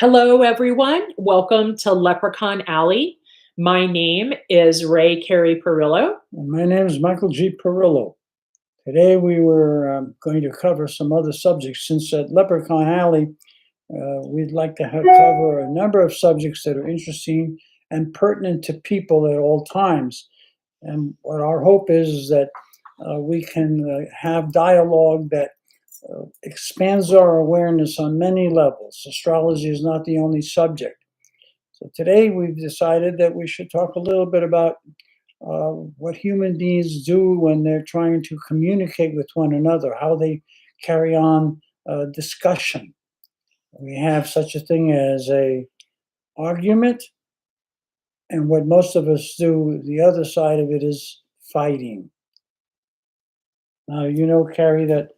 Hello, everyone. Welcome to Leprechaun Alley. My name is Ray Carey Perillo. My name is Michael G. Perillo. Today we were going to cover some other subjects. Since at Leprechaun Alley, we'd like to cover a number of subjects that are interesting and pertinent to people at all times. And what our hope is that we can have dialogue that expands our awareness on many levels. Astrology is not the only subject. So today we've decided that we should talk a little bit about what human beings do when they're trying to communicate with one another, how they carry on discussion. We have such a thing as a argument, and what most of us do, the other side of it is fighting. Now, you know, Carrie, that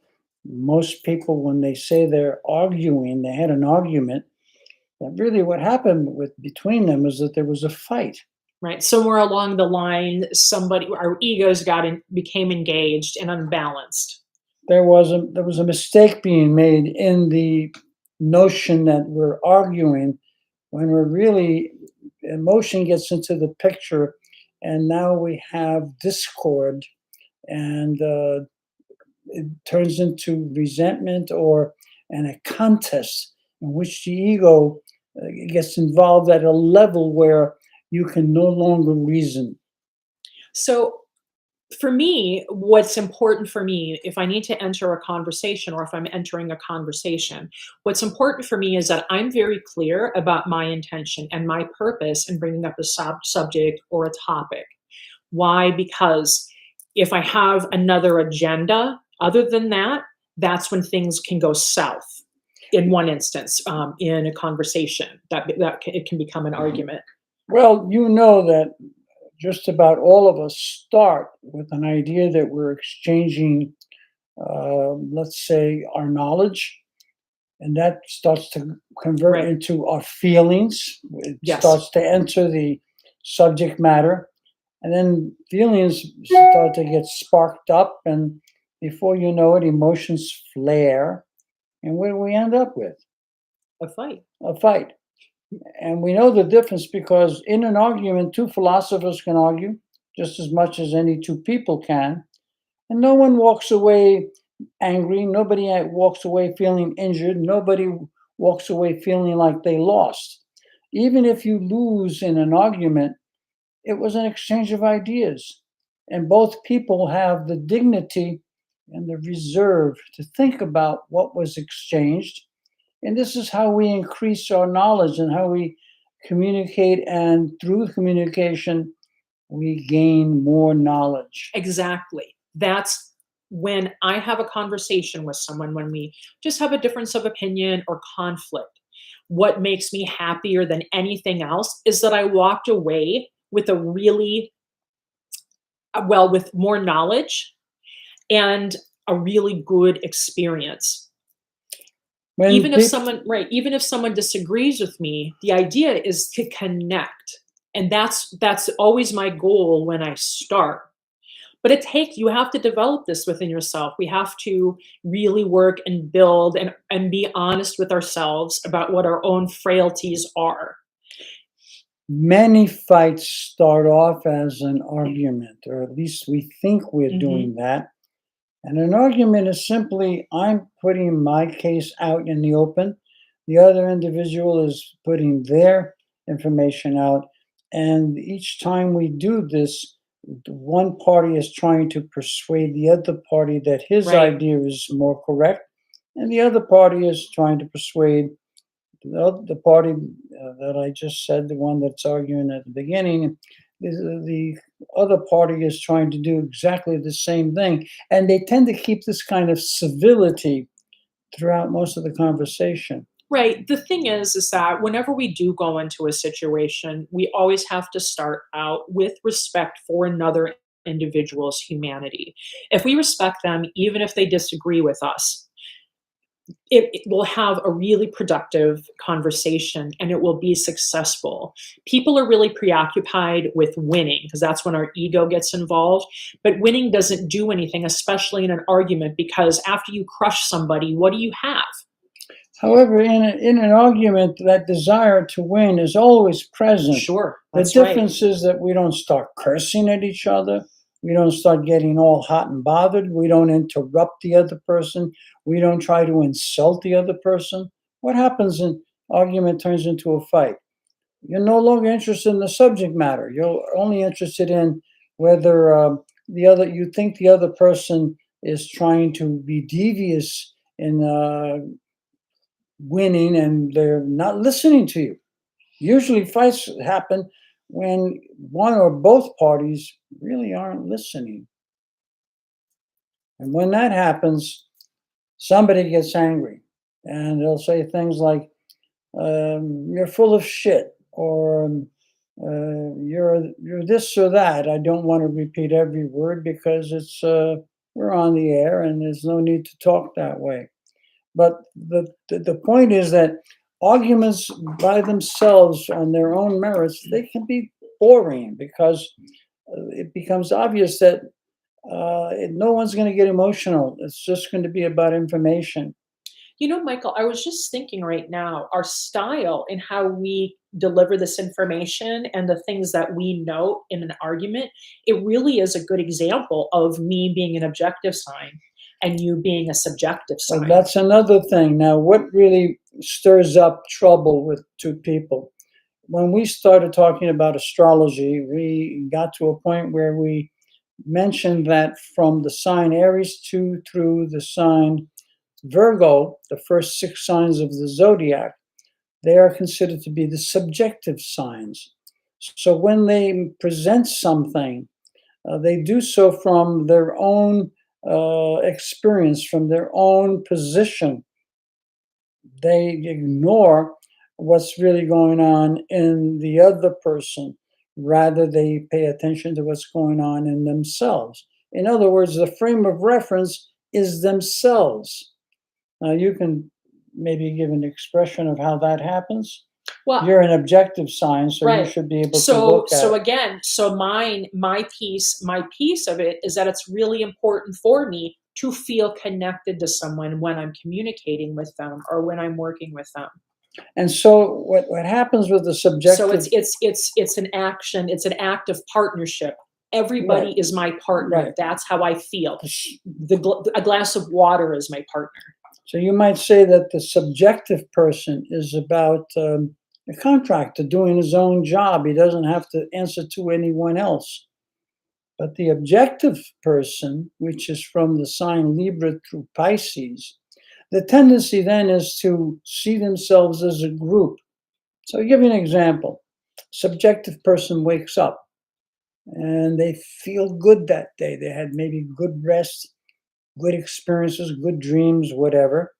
most people, when they say they're arguing, they had an argument, that really what happened between them is that there was a fight. Right. Somewhere along the line, our egos became engaged and unbalanced. There was a mistake being made in the notion that we're arguing when we're really emotion gets into the picture, and now we have discord, and it turns into resentment and a contest in which the ego gets involved at a level where you can no longer reason. So, for me, what's important for me, if I need to enter a conversation or if I'm entering a conversation, what's important for me is that I'm very clear about my intention and my purpose in bringing up a subject or a topic. Why? Because if I have another agenda other than that, that's when things can go south. In one instance, in a conversation, it can become an argument. Well, you know that just about all of us start with an idea that we're exchanging, let's say, our knowledge, and that starts to convert Right. into our feelings. It Yes. starts to enter the subject matter, and then feelings start to get sparked up, and before you know it, emotions flare, and what do we end up with? A fight. A fight. And we know the difference because in an argument, two philosophers can argue just as much as any two people can. And no one walks away angry. Nobody walks away feeling injured. Nobody walks away feeling like they lost. Even if you lose in an argument, it was an exchange of ideas. And both people have the dignity and the reserve to think about what was exchanged. And this is how we increase our knowledge and how we communicate. And through communication, we gain more knowledge. Exactly. That's when I have a conversation with someone, when we just have a difference of opinion or conflict. What makes me happier than anything else is that I walked away with with more knowledge and a really good experience. Even if someone disagrees with me, the idea is to connect. And that's always my goal when I start. But you have to develop this within yourself. We have to really work and build and be honest with ourselves about what our own frailties are. Many fights start off as an argument, or at least we think we're doing that. And an argument is simply, I'm putting my case out in the open. The other individual is putting their information out. And each time we do this, one party is trying to persuade the other party that his Right. idea is more correct. And the other party is trying to persuade the party that I just said, the one that's arguing at the beginning. The other party is trying to do exactly the same thing. And they tend to keep this kind of civility throughout most of the conversation. Right. The thing is that whenever we do go into a situation, we always have to start out with respect for another individual's humanity. If we respect them, even if they disagree with us, it will have a really productive conversation and it will be successful. People are really preoccupied with winning because that's when our ego gets involved. But winning doesn't do anything, especially in an argument, because after you crush somebody, what do you have? However, in an argument, that desire to win is always present. Sure, The that's right. difference is that we don't start cursing at each other. We don't start getting all hot and bothered. We don't interrupt the other person. We don't try to insult the other person. What happens in argument turns into a fight? You're no longer interested in the subject matter. You're only interested in whether you think the other person is trying to be devious in winning, and they're not listening to you. Usually, fights happen when one or both parties really aren't listening. And when that happens, somebody gets angry and they'll say things like, "You're full of shit," or "You're this or that." I don't want to repeat every word because we're on the air and there's no need to talk that way. But the point is that arguments by themselves on their own merits, they can be boring because it becomes obvious that no one's going to get emotional. It's just going to be about information. You know, Michael, I was just thinking right now, our style in how we deliver this information and the things that we note in an argument, it really is a good example of me being an objective sign and you being a subjective But sign. that's another thing. Now, what really stirs up trouble with two people? When we started talking about astrology, we got to a point where we mentioned that from the sign Aries through the sign Virgo, the first 6 signs of the zodiac, they are considered to be the subjective signs. So when they present something, they do so from their own experience, from their own position. They ignore what's really going on in the other person. Rather, they pay attention to what's going on in themselves. In other words, the frame of reference is themselves. Now, you can maybe give an expression of how that happens. Well, You're an objective sign, so you right. should be able to So look so at. again, so my piece of it is that it's really important for me to feel connected to someone when I'm communicating with them or when I'm working with them. And so, what happens with the So subjective? it's an action, it's an act of partnership. Right, Everybody is my partner. right. That's how I feel. A glass of water is my partner. So you might say that the subjective person is about a contractor doing his own job. He doesn't have to answer to anyone else. But the objective person, which is from the sign Libra through Pisces, the tendency then is to see themselves as a group. So I'll give you an example. Subjective person wakes up and they feel good that day. They had maybe good rest, good experiences, good dreams, whatever.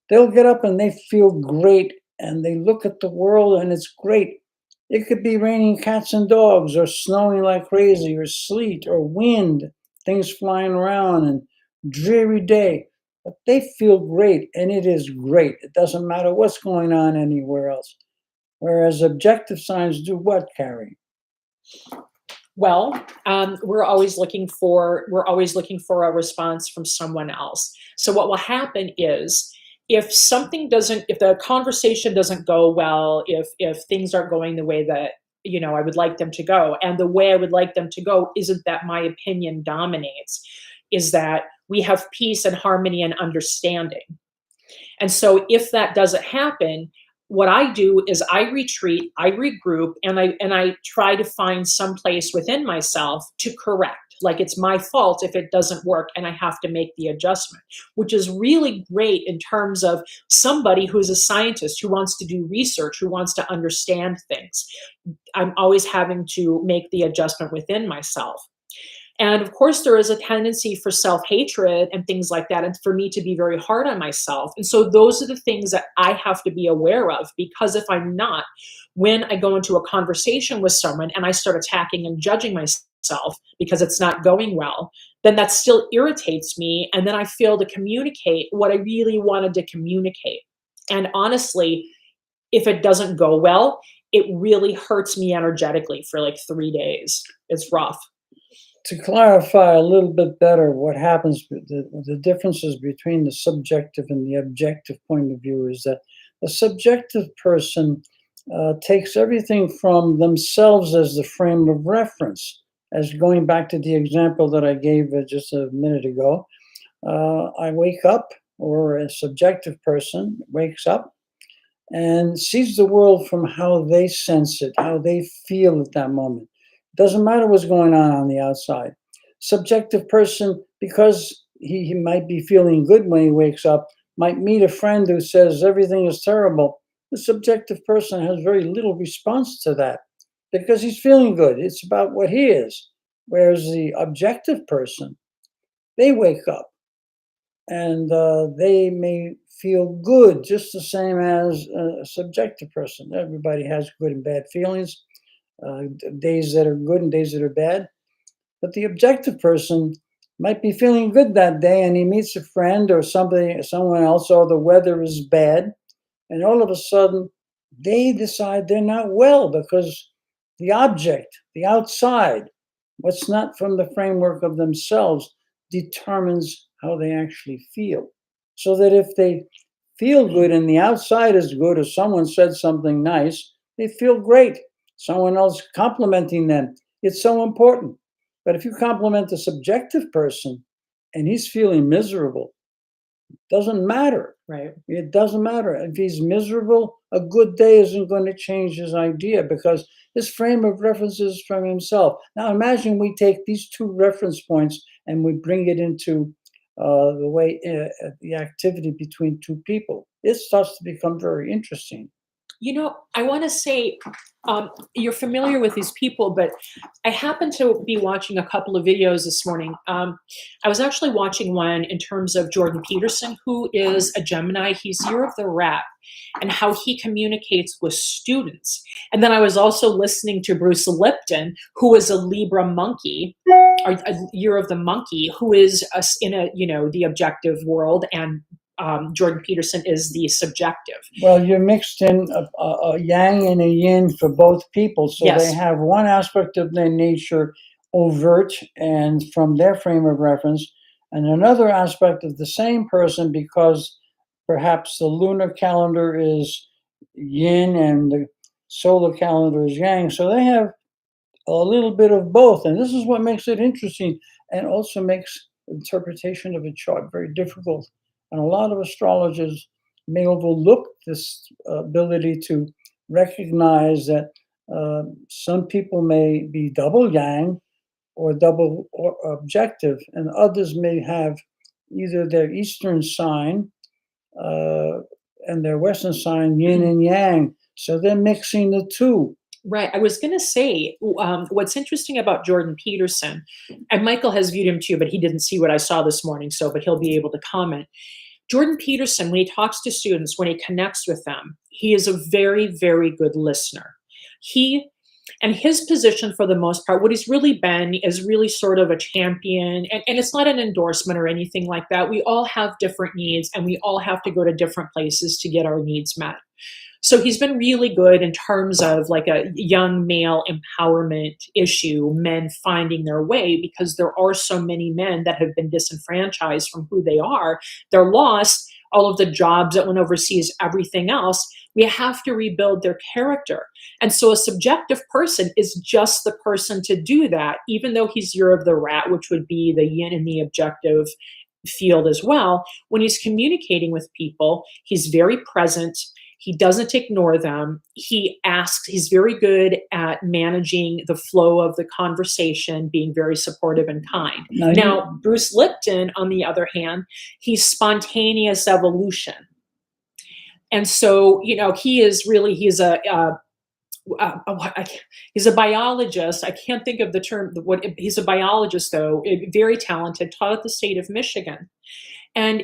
They'll get up and they feel great and they look at the world and it's great. It could be raining cats and dogs or snowing like crazy or sleet or wind, things flying around and dreary day. But they feel great and it is great. It doesn't matter what's going on anywhere else. Whereas objective signs do what, Carrie? Well, we're always looking for a response from someone else. So what will happen is if the conversation doesn't go well, if things aren't going the way that I would like them to go, and the way I would like them to go isn't that my opinion dominates, is that we have peace and harmony and understanding. And so if that doesn't happen, what I do is I retreat, I regroup, and I try to find some place within myself to correct. Like it's my fault if it doesn't work and I have to make the adjustment, which is really great in terms of somebody who's a scientist who wants to do research, who wants to understand things. I'm always having to make the adjustment within myself. And of course, there is a tendency for self hatred and things like that, and for me to be very hard on myself. And so, those are the things that I have to be aware of, because if I'm not, when I go into a conversation with someone and I start attacking and judging myself because it's not going well, then that still irritates me. And then I fail to communicate what I really wanted to communicate. And honestly, if it doesn't go well, it really hurts me energetically for like 3 days. It's rough. To clarify a little bit better what happens, the differences between the subjective and the objective point of view is that the subjective person takes everything from themselves as the frame of reference. As going back to the example that I gave just a minute ago, I wake up, or a subjective person wakes up and sees the world from how they sense it, how they feel at that moment. Doesn't matter what's going on the outside. Subjective person, because he might be feeling good when he wakes up, might meet a friend who says everything is terrible. The subjective person has very little response to that because he's feeling good. It's about what he is. Whereas the objective person, they wake up and they may feel good just the same as a subjective person. Everybody has good and bad feelings, days that are good and days that are bad. But the objective person might be feeling good that day, and he meets a friend or someone else, or the weather is bad, and all of a sudden they decide they're not well because the object, the outside, what's not from the framework of themselves, determines how they actually feel. So that if they feel good and the outside is good, or someone said something nice, they feel great. Someone else complimenting them, it's so important. But if you compliment a subjective person and he's feeling miserable, doesn't matter. Right. It doesn't matter. If he's miserable, a good day isn't going to change his idea because his frame of reference is from himself. Now imagine we take these two reference points and we bring it into the way the activity between two people. It starts to become very interesting. I want to say, you're familiar with these people, but I happened to be watching a couple of videos this morning. I was actually watching one in terms of Jordan Peterson, who is a Gemini. He's Year of the Rat, and how he communicates with students. And then I was also listening to Bruce Lipton, who is a Libra monkey, or a Year of the Monkey, who is in the objective world, and Jordan Peterson is the subjective. Well, you're mixed in a yang and a yin for both people. So Yes. They have one aspect of their nature overt and from their frame of reference, and another aspect of the same person because perhaps the lunar calendar is yin and the solar calendar is yang. So they have a little bit of both. And this is what makes it interesting and also makes interpretation of a chart very difficult. And a lot of astrologers may overlook this ability to recognize that some people may be double yang or double or objective, and others may have either their Eastern sign and their Western sign, yin and yang. So they're mixing the two. Right. I was going to say, what's interesting about Jordan Peterson, and Michael has viewed him too, but he didn't see what I saw this morning, but he'll be able to comment. Jordan Peterson, when he talks to students, when he connects with them, he is a very, very good listener. And his position for the most part, what he's really been is really sort of a champion. And it's not an endorsement or anything like that. We all have different needs and we all have to go to different places to get our needs met. So he's been really good in terms of like a young male empowerment issue, men finding their way, because there are so many men that have been disenfranchised from who they are. They're lost, all of the jobs that went overseas, everything else. We have to rebuild their character. And so a subjective person is just the person to do that, even though he's Year of the Rat, which would be the yin and the objective field as well. When he's communicating with people, he's very present. He doesn't ignore them. He asks, he's very good at managing the flow of the conversation, being very supportive and kind. Now, Bruce Lipton, on the other hand, he's spontaneous evolution. And so, he's a biologist. I can't think of the term. He's a biologist, though, very talented, taught at the state of Michigan. And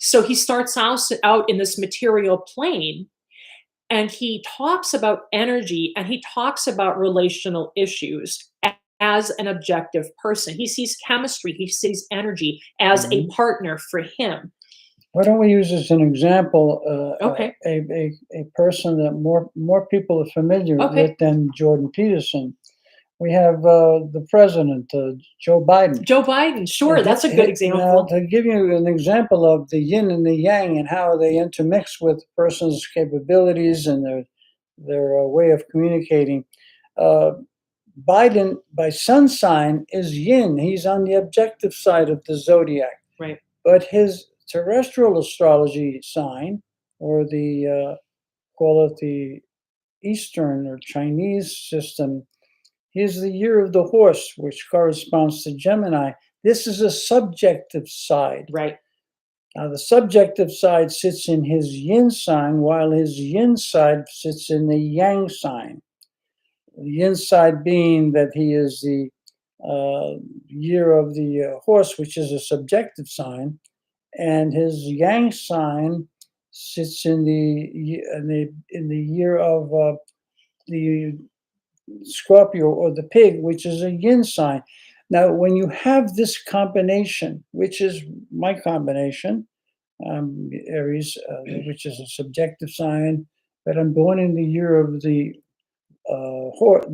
so he starts out in this material plane, and he talks about energy and he talks about relational issues as an objective person. He sees chemistry, he sees energy as a partner for him. Why don't we use as an example Okay. a person that more people are familiar with than Jordan Peterson? We have the president, Joe Biden. Joe Biden, sure, And that's a good now, example. to give you an example of the yin and the yang and how they intermix with a person's capabilities and their way of communicating, uh, Biden, by sun sign, is yin. He's on the objective side of the zodiac. Right. But his terrestrial astrology sign, or the call it the Eastern or Chinese system, is the year of the horse, which corresponds to Gemini. This is a subjective side. Right. Now, the subjective side sits in his yin sign, while his yin side sits in the yang sign. The yin side being that he is the year of the horse, which is a subjective sign, and his yang sign sits in the year of the Scorpio or the pig, which is a yin sign. Now, when you have this combination, which is my combination, Aries, which is a subjective sign, but I'm born in the year of the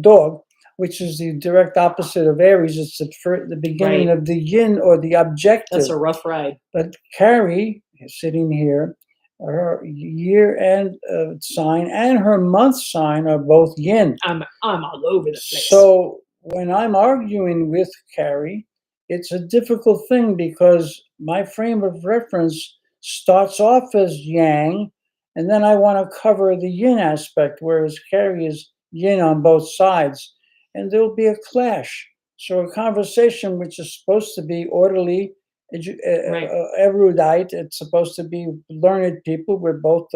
dog, which is the direct opposite of Aries. It's the beginning Right. of the yin or the objective. That's a rough ride. But Carrie is sitting here. Her year and sign and her month sign are both yin. I'm all over the place. So when I'm arguing with Carrie, it's a difficult thing because my frame of reference starts off as yang, and then I want to cover the yin aspect, whereas Carrie is yin on both sides, and there'll be a clash. So a conversation which is supposed to be orderly, Right. erudite, it's supposed to be learned people, we're both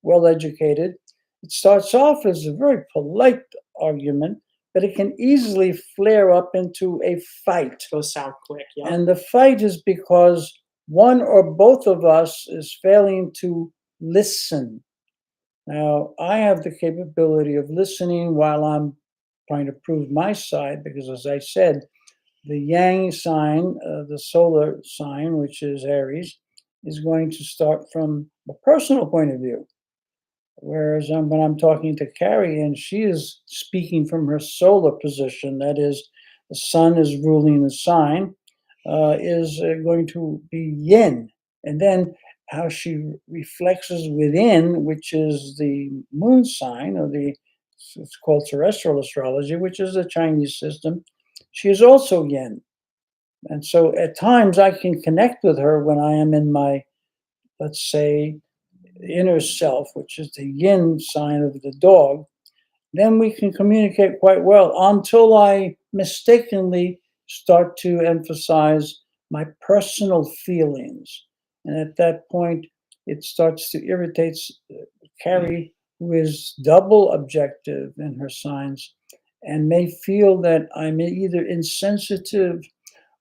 well educated. It starts off as a very polite argument, but it can easily flare up into a fight. Go south quick. Yeah. And the fight is because one or both of us is failing to listen. Now, I have the capability of listening while I'm trying to prove my side, because as I said, the yang sign, the solar sign, which is Aries, is going to start from a personal point of view. Whereas when I'm talking to Carrie and she is speaking from her solar position, that is, the sun is ruling the sign, is going to be yin. And then how she reflects within, which is the moon sign, or it's called terrestrial astrology, which is the Chinese system, she is also yin. And so at times I can connect with her when I am in my, let's say, inner self, which is the yin sign of the dog. Then we can communicate quite well until I mistakenly start to emphasize my personal feelings. And at that point, it starts to irritate Carrie, who is double objective in her signs and may feel that I'm either insensitive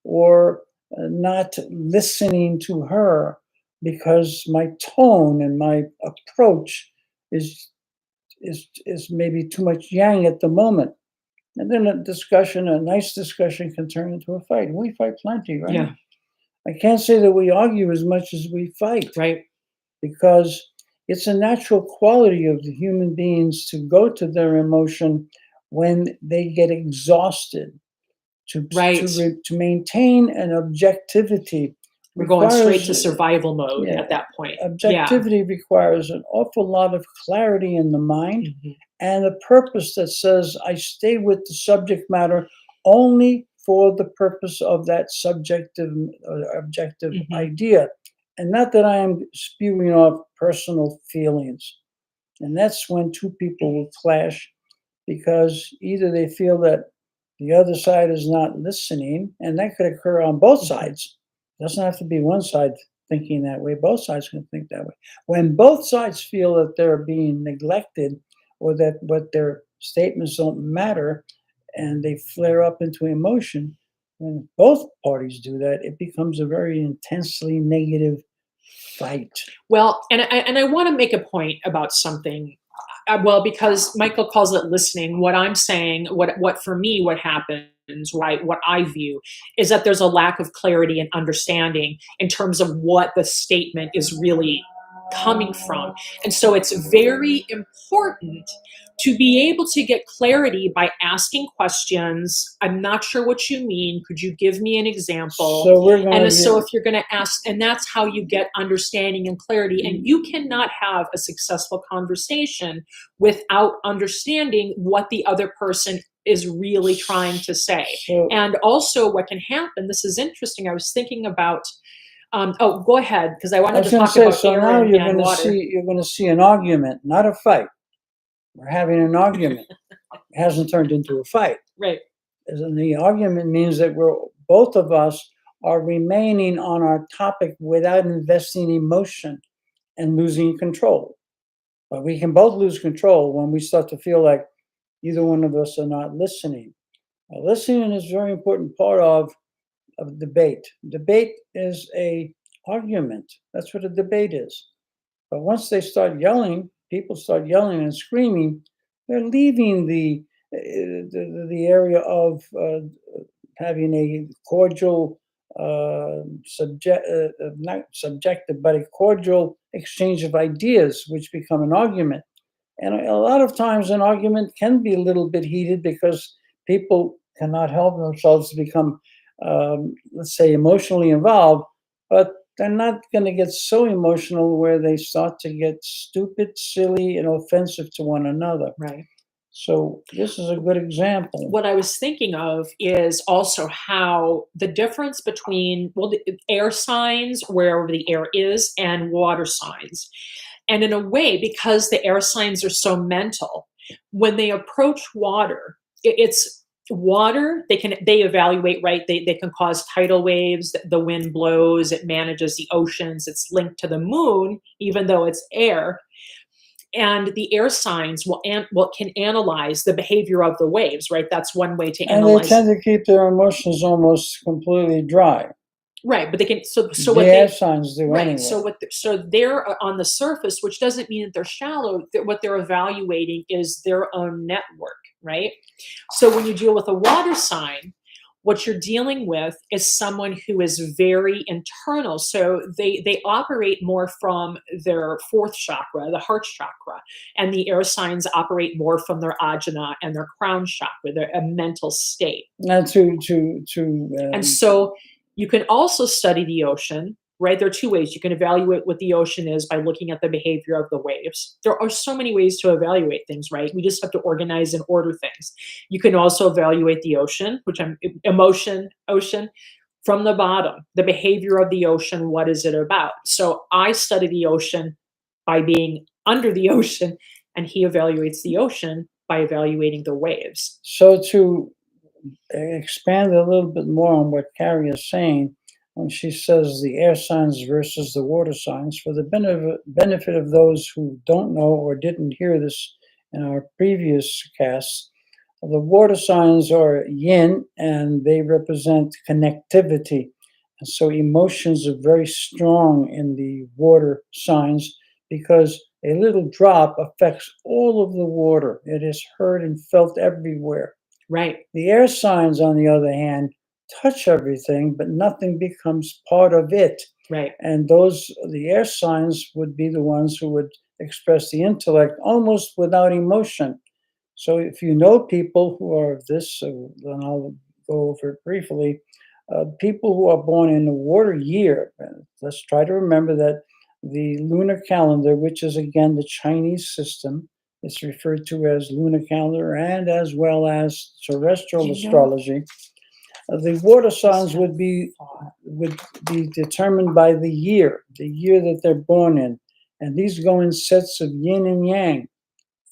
or not listening to her because my tone and my approach is maybe too much yang at the moment. And then a nice discussion can turn into a fight. We fight plenty, right? Yeah. I can't say that we argue as much as we fight. Right. Because it's a natural quality of the human beings to go to their emotion when they get exhausted. To maintain an objectivity. We're going straight to survival mode at that point. Objectivity requires an awful lot of clarity in the mind and a purpose that says, I stay with the subject matter only for the purpose of that subjective or objective idea, and not that I am spewing off personal feelings. And that's when two people will clash, because either they feel that the other side is not listening, and that could occur on both sides. It doesn't have to be one side thinking that way. Both sides can think that way. When both sides feel that they're being neglected, or that what their statements don't matter, and they flare up into emotion, when both parties do that, it becomes a very intensely negative fight. Well, and I want to make a point about something. Well, because Michael calls it listening. What I'm saying, what for me, what happens, right? What I view is that there's a lack of clarity and understanding in terms of what the statement is really coming from. And so it's very important to be able to get clarity by asking questions. I'm not sure what you mean. Could you give me an example? So we're going And to so get, if you're going to ask, and that's how you get understanding and clarity. And you cannot have a successful conversation without understanding what the other person is really trying to say. so And also, what can happen, this is interesting. I was thinking about, oh, go ahead, because I I wanted was to going to talk say, about so air now and water. you're going to see an argument, not a fight. We're having an argument. It hasn't turned into a fight. Right, And the argument means that both of us are remaining on our topic without investing emotion and losing control. But we can both lose control when we start to feel like either one of us are not listening. Listening is a very important part of debate. Debate is a argument. That's what a debate is. But once they start yelling, people start yelling and screaming, they're leaving the area of having a cordial, not subjective, but a cordial exchange of ideas, which become an argument. And a lot of times, an argument can be a little bit heated because people cannot help themselves to become, let's say, emotionally involved, but they're not going to get so emotional where they start to get stupid, silly, and offensive to one another. right. So this is a good example. What I was thinking of is also how the difference between, well, the air signs, wherever the air is, and water signs. And in a way, because the air signs are so mental, when they approach water, it's water, they evaluate, right? They can cause tidal waves, the wind blows, it manages the oceans, it's linked to the moon, even though it's air. And the air signs can analyze the behavior of the waves, right? That's one way to And they analyze. tend to keep their emotions almost completely dry. Right, but they can. So The what air they signs do right. anyway. So they're on the surface, which doesn't mean that they're shallow. What they're evaluating is their own network, right? So when you deal with a water sign, what you're dealing with is someone who is very internal. So they operate more from their fourth chakra, the heart chakra, and the air signs operate more from their ajna and their crown chakra, their a mental state. And And so you can also study the ocean, right? There are two ways. You can evaluate what the ocean is by looking at the behavior of the waves. There are so many ways to evaluate things, right? We just have to organize and order things. You can also evaluate the ocean, ocean from the bottom, the behavior of the ocean. What is it about? So I study the ocean by being under the ocean, and he evaluates the ocean by evaluating the waves. So to expand a little bit more on what Carrie is saying when she says the air signs versus the water signs, for the benefit of those who don't know or didn't hear this in our previous casts, the water signs are yin and they represent connectivity. And so emotions are very strong in the water signs because a little drop affects all of the water. It is heard and felt everywhere. Right. The air signs, on the other hand, touch everything, but nothing becomes part of it. Right. And the air signs would be the ones who would express the intellect almost without emotion. So if you know people who are of this, then I'll go over it briefly. People who are born in the water year, let's try to remember that the lunar calendar, which is again the Chinese system, it's referred to as lunar calendar and as well as terrestrial astrology. The water signs would be determined by the year that they're born in. And these go in sets of yin and yang,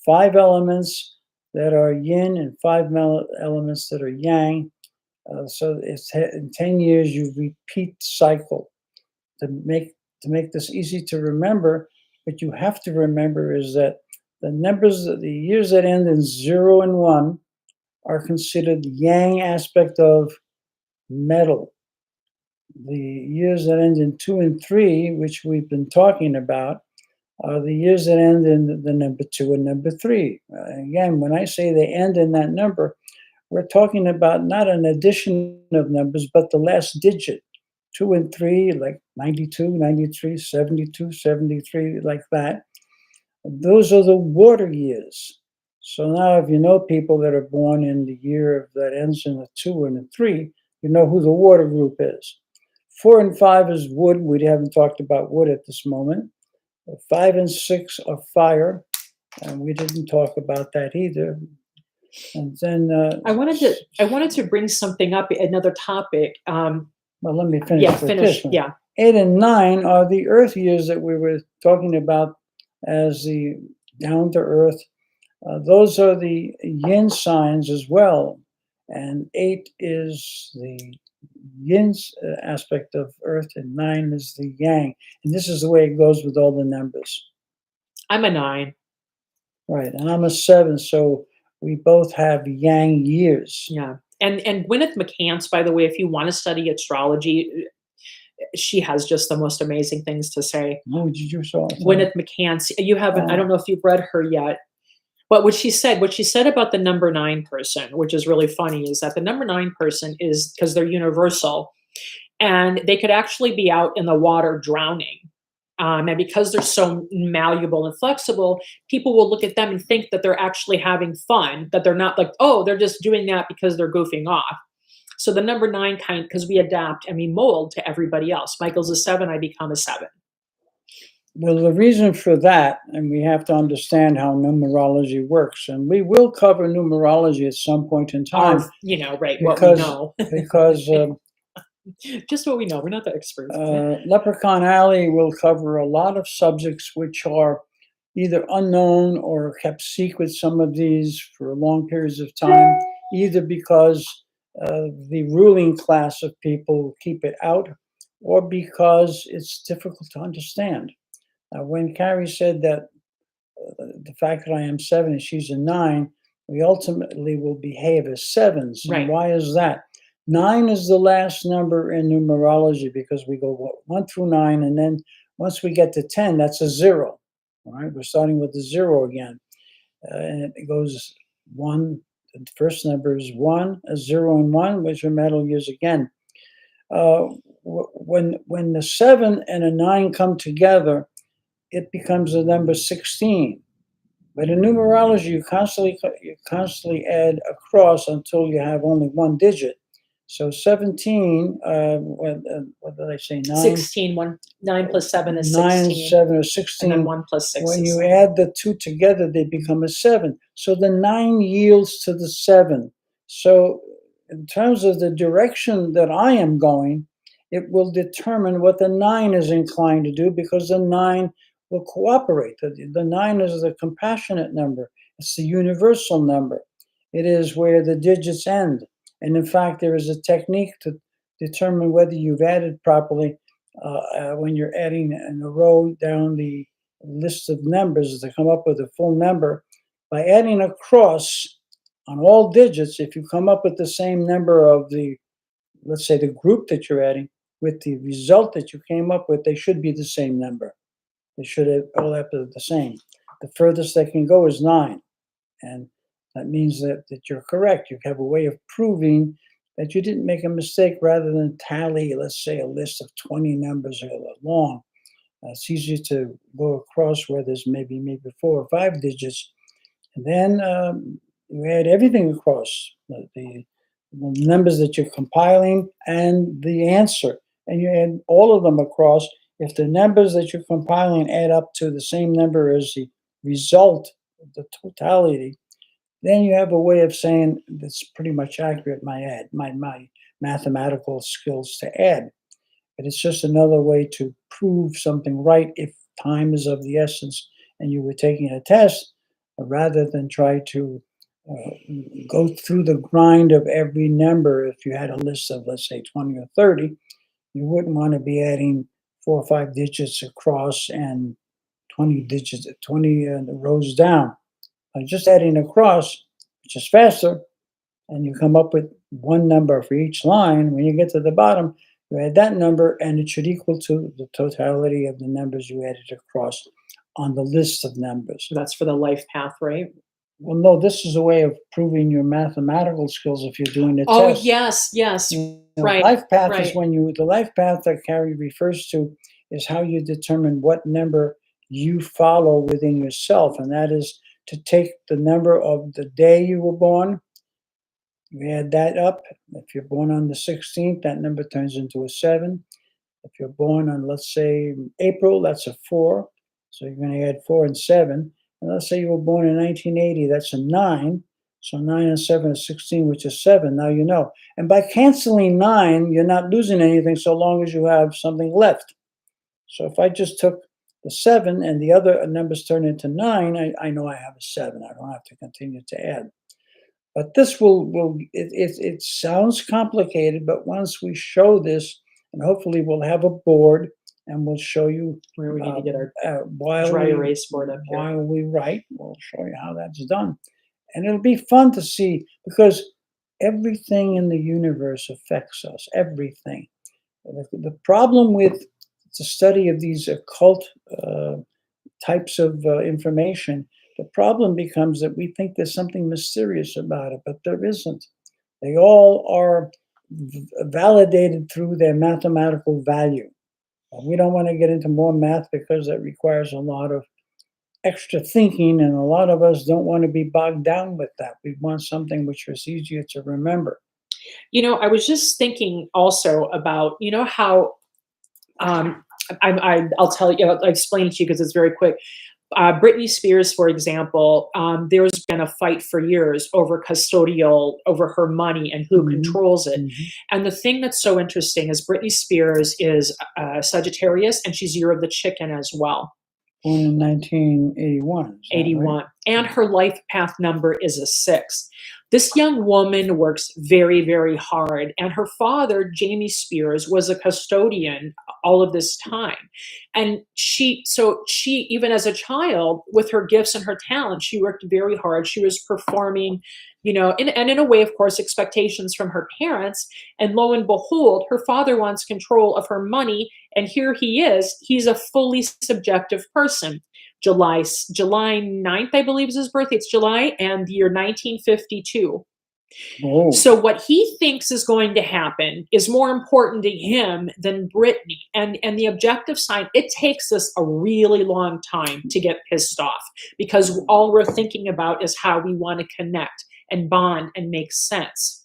5 elements that are yin and 5 elements that are yang. So it's in 10 years you repeat cycle. To make this easy to remember, what you have to remember is that the years that end in 0 and 1 are considered yang aspect of metal. The years that end in 2 and 3, which we've been talking about, are the years that end in the number 2 and number 3. Again, when I say they end in that number, we're talking about not an addition of numbers, but the last digit. 2 and 3, like 92, 93, 72, 73, like that. Those are the water years. So now if you know people that are born in the year that ends in a 2 and a 3, you know who the water group is. 4 and 5 is wood. We haven't talked about wood at this moment. 5 and 6 are fire, and we didn't talk about that either. And then, I wanted to bring something up, another topic. well, let me finish Yeah, with finish. this one. Yeah. 8 and 9 are the earth years that we were talking about as the down to earth. Those are the yin signs as well. And 8 is the yin aspect of earth, and 9 is the yang. And this is the way it goes with all the numbers. I'm a 9. Right. And I'm a 7. So we both have yang years. Yeah. And Gwyneth McCants, by the way, if you want to study astrology, she has just the most amazing things to say. Oh, did you saw it? Gwyneth McCants, you haven't, I don't know if you've read her yet, but what she said about the number 9 person, which is really funny, is that the number 9 person is because they're universal and they could actually be out in the water drowning. And because they're so malleable and flexible, people will look at them and think that they're actually having fun, that they're not like, oh, they're just doing that because they're goofing off. So the number 9 kind, because we adapt and we mold to everybody else. Michael's a 7, I become a 7. Well, the reason for that, and we have to understand how numerology works, and we will cover numerology at some point in time. Right, what we know. Because just what we know. We're not the experts. Leprechaun Alley will cover a lot of subjects which are either unknown or kept secret, some of these for long periods of time, either because the ruling class of people keep it out or because it's difficult to understand. When Carrie said that the fact that I am 7 and she's a 9, we ultimately will behave as 7s. Right. And why is that? 9 is the last number in numerology because we go 1 through 9, and then once we get to 10, that's a 0. All right, we're starting with the 0 again. And it goes 1, the first number is 1, a 0 and 1, which are metal years again. When the 7 and a 9 come together, it becomes the number 16. But in numerology, you constantly add a cross until you have only one digit. So 17, what did I say? 9? 16, 9 plus 7 is 16. 9, 7, or 16. And then 1 plus 6 when is you add the two together, they become a 7. So the 9 yields to the 7. So in terms of the direction that I am going, it will determine what the 9 is inclined to do because the 9 will cooperate. The 9 is the compassionate number. It's the universal number. It is where the digits end. And in fact, there is a technique to determine whether you've added properly when you're adding in a row down the list of numbers to come up with a full number. By adding a cross on all digits, if you come up with the same number of the, let's say, the group that you're adding, with the result that you came up with, they should be the same number. They should have all have to be the same. The furthest they can go is 9. And that means that you're correct. You have a way of proving that you didn't make a mistake rather than tally, let's say, a list of 20 numbers long. It's easier to go across where there's maybe 4 or 5 digits. And then you add everything across, the numbers that you're compiling and the answer. And you add all of them across. If the numbers that you're compiling add up to the same number as the result of the totality, then you have a way of saying that's pretty much accurate, my mathematical skills to add. But it's just another way to prove something right if time is of the essence and you were taking a test, rather than try to go through the grind of every number. If you had a list of, let's say, 20 or 30, you wouldn't want to be adding 4 or 5 digits across and 20 rows down. By just adding across, which is faster, and you come up with one number for each line. When you get to the bottom, you add that number, and it should equal to the totality of the numbers you added across on the list of numbers. That's for the life path, right? Well, no, this is a way of proving your mathematical skills if you're doing a Oh, test. yes, yes. Right, Life path is right. the life path that Carrie refers to is how you determine what number you follow within yourself, and that is to take the number of the day you were born, you add that up. If you're born on the 16th, that number turns into a 7. If you're born on, let's say, April, that's a 4. So you're going to add 4 and 7. And let's say you were born in 1980, that's a 9. So 9 and 7 is 16, which is 7. Now you know. And by canceling 9, you're not losing anything so long as you have something left. So if I just took the 7 and the other numbers turn into 9, I know I have a 7. I don't have to continue to add. But this it sounds complicated, but once we show this, and hopefully we'll have a board and we'll show you Where we need to get our while dry we erase board up here. while we write, we'll show you how that's done. And it'll be fun to see because everything in the universe affects us, everything. The problem with the study of these occult types of information, the problem becomes that we think there's something mysterious about it, but there isn't. They all are validated through their mathematical value. We don't want to get into more math because that requires a lot of extra thinking, and a lot of us don't want to be bogged down with that. We want something which is easier to remember. I was just thinking also about, how I'll tell you, I'll explain it to you because it's very quick. Britney Spears, for example, there's been a fight for years over over her money and who controls it. And the thing that's so interesting is Britney Spears is Sagittarius, and she's year of the chicken as well. Born in 1981. 81. Right? And her life path number is a 6. This young woman works very, very hard. And her father, Jamie Spears, was a custodian all of this time. And she, even as a child, with her gifts and her talent, she worked very hard. She was performing, in a way, of course, expectations from her parents. And lo and behold, her father wants control of her money. And here he is. He's a fully subjective person. July 9th, I believe, is his birthday. It's July, and the year 1952. Oh. So what he thinks is going to happen is more important to him than Britney. And the objective sign, it takes us a really long time to get pissed off because all we're thinking about is how we want to connect and bond and make sense.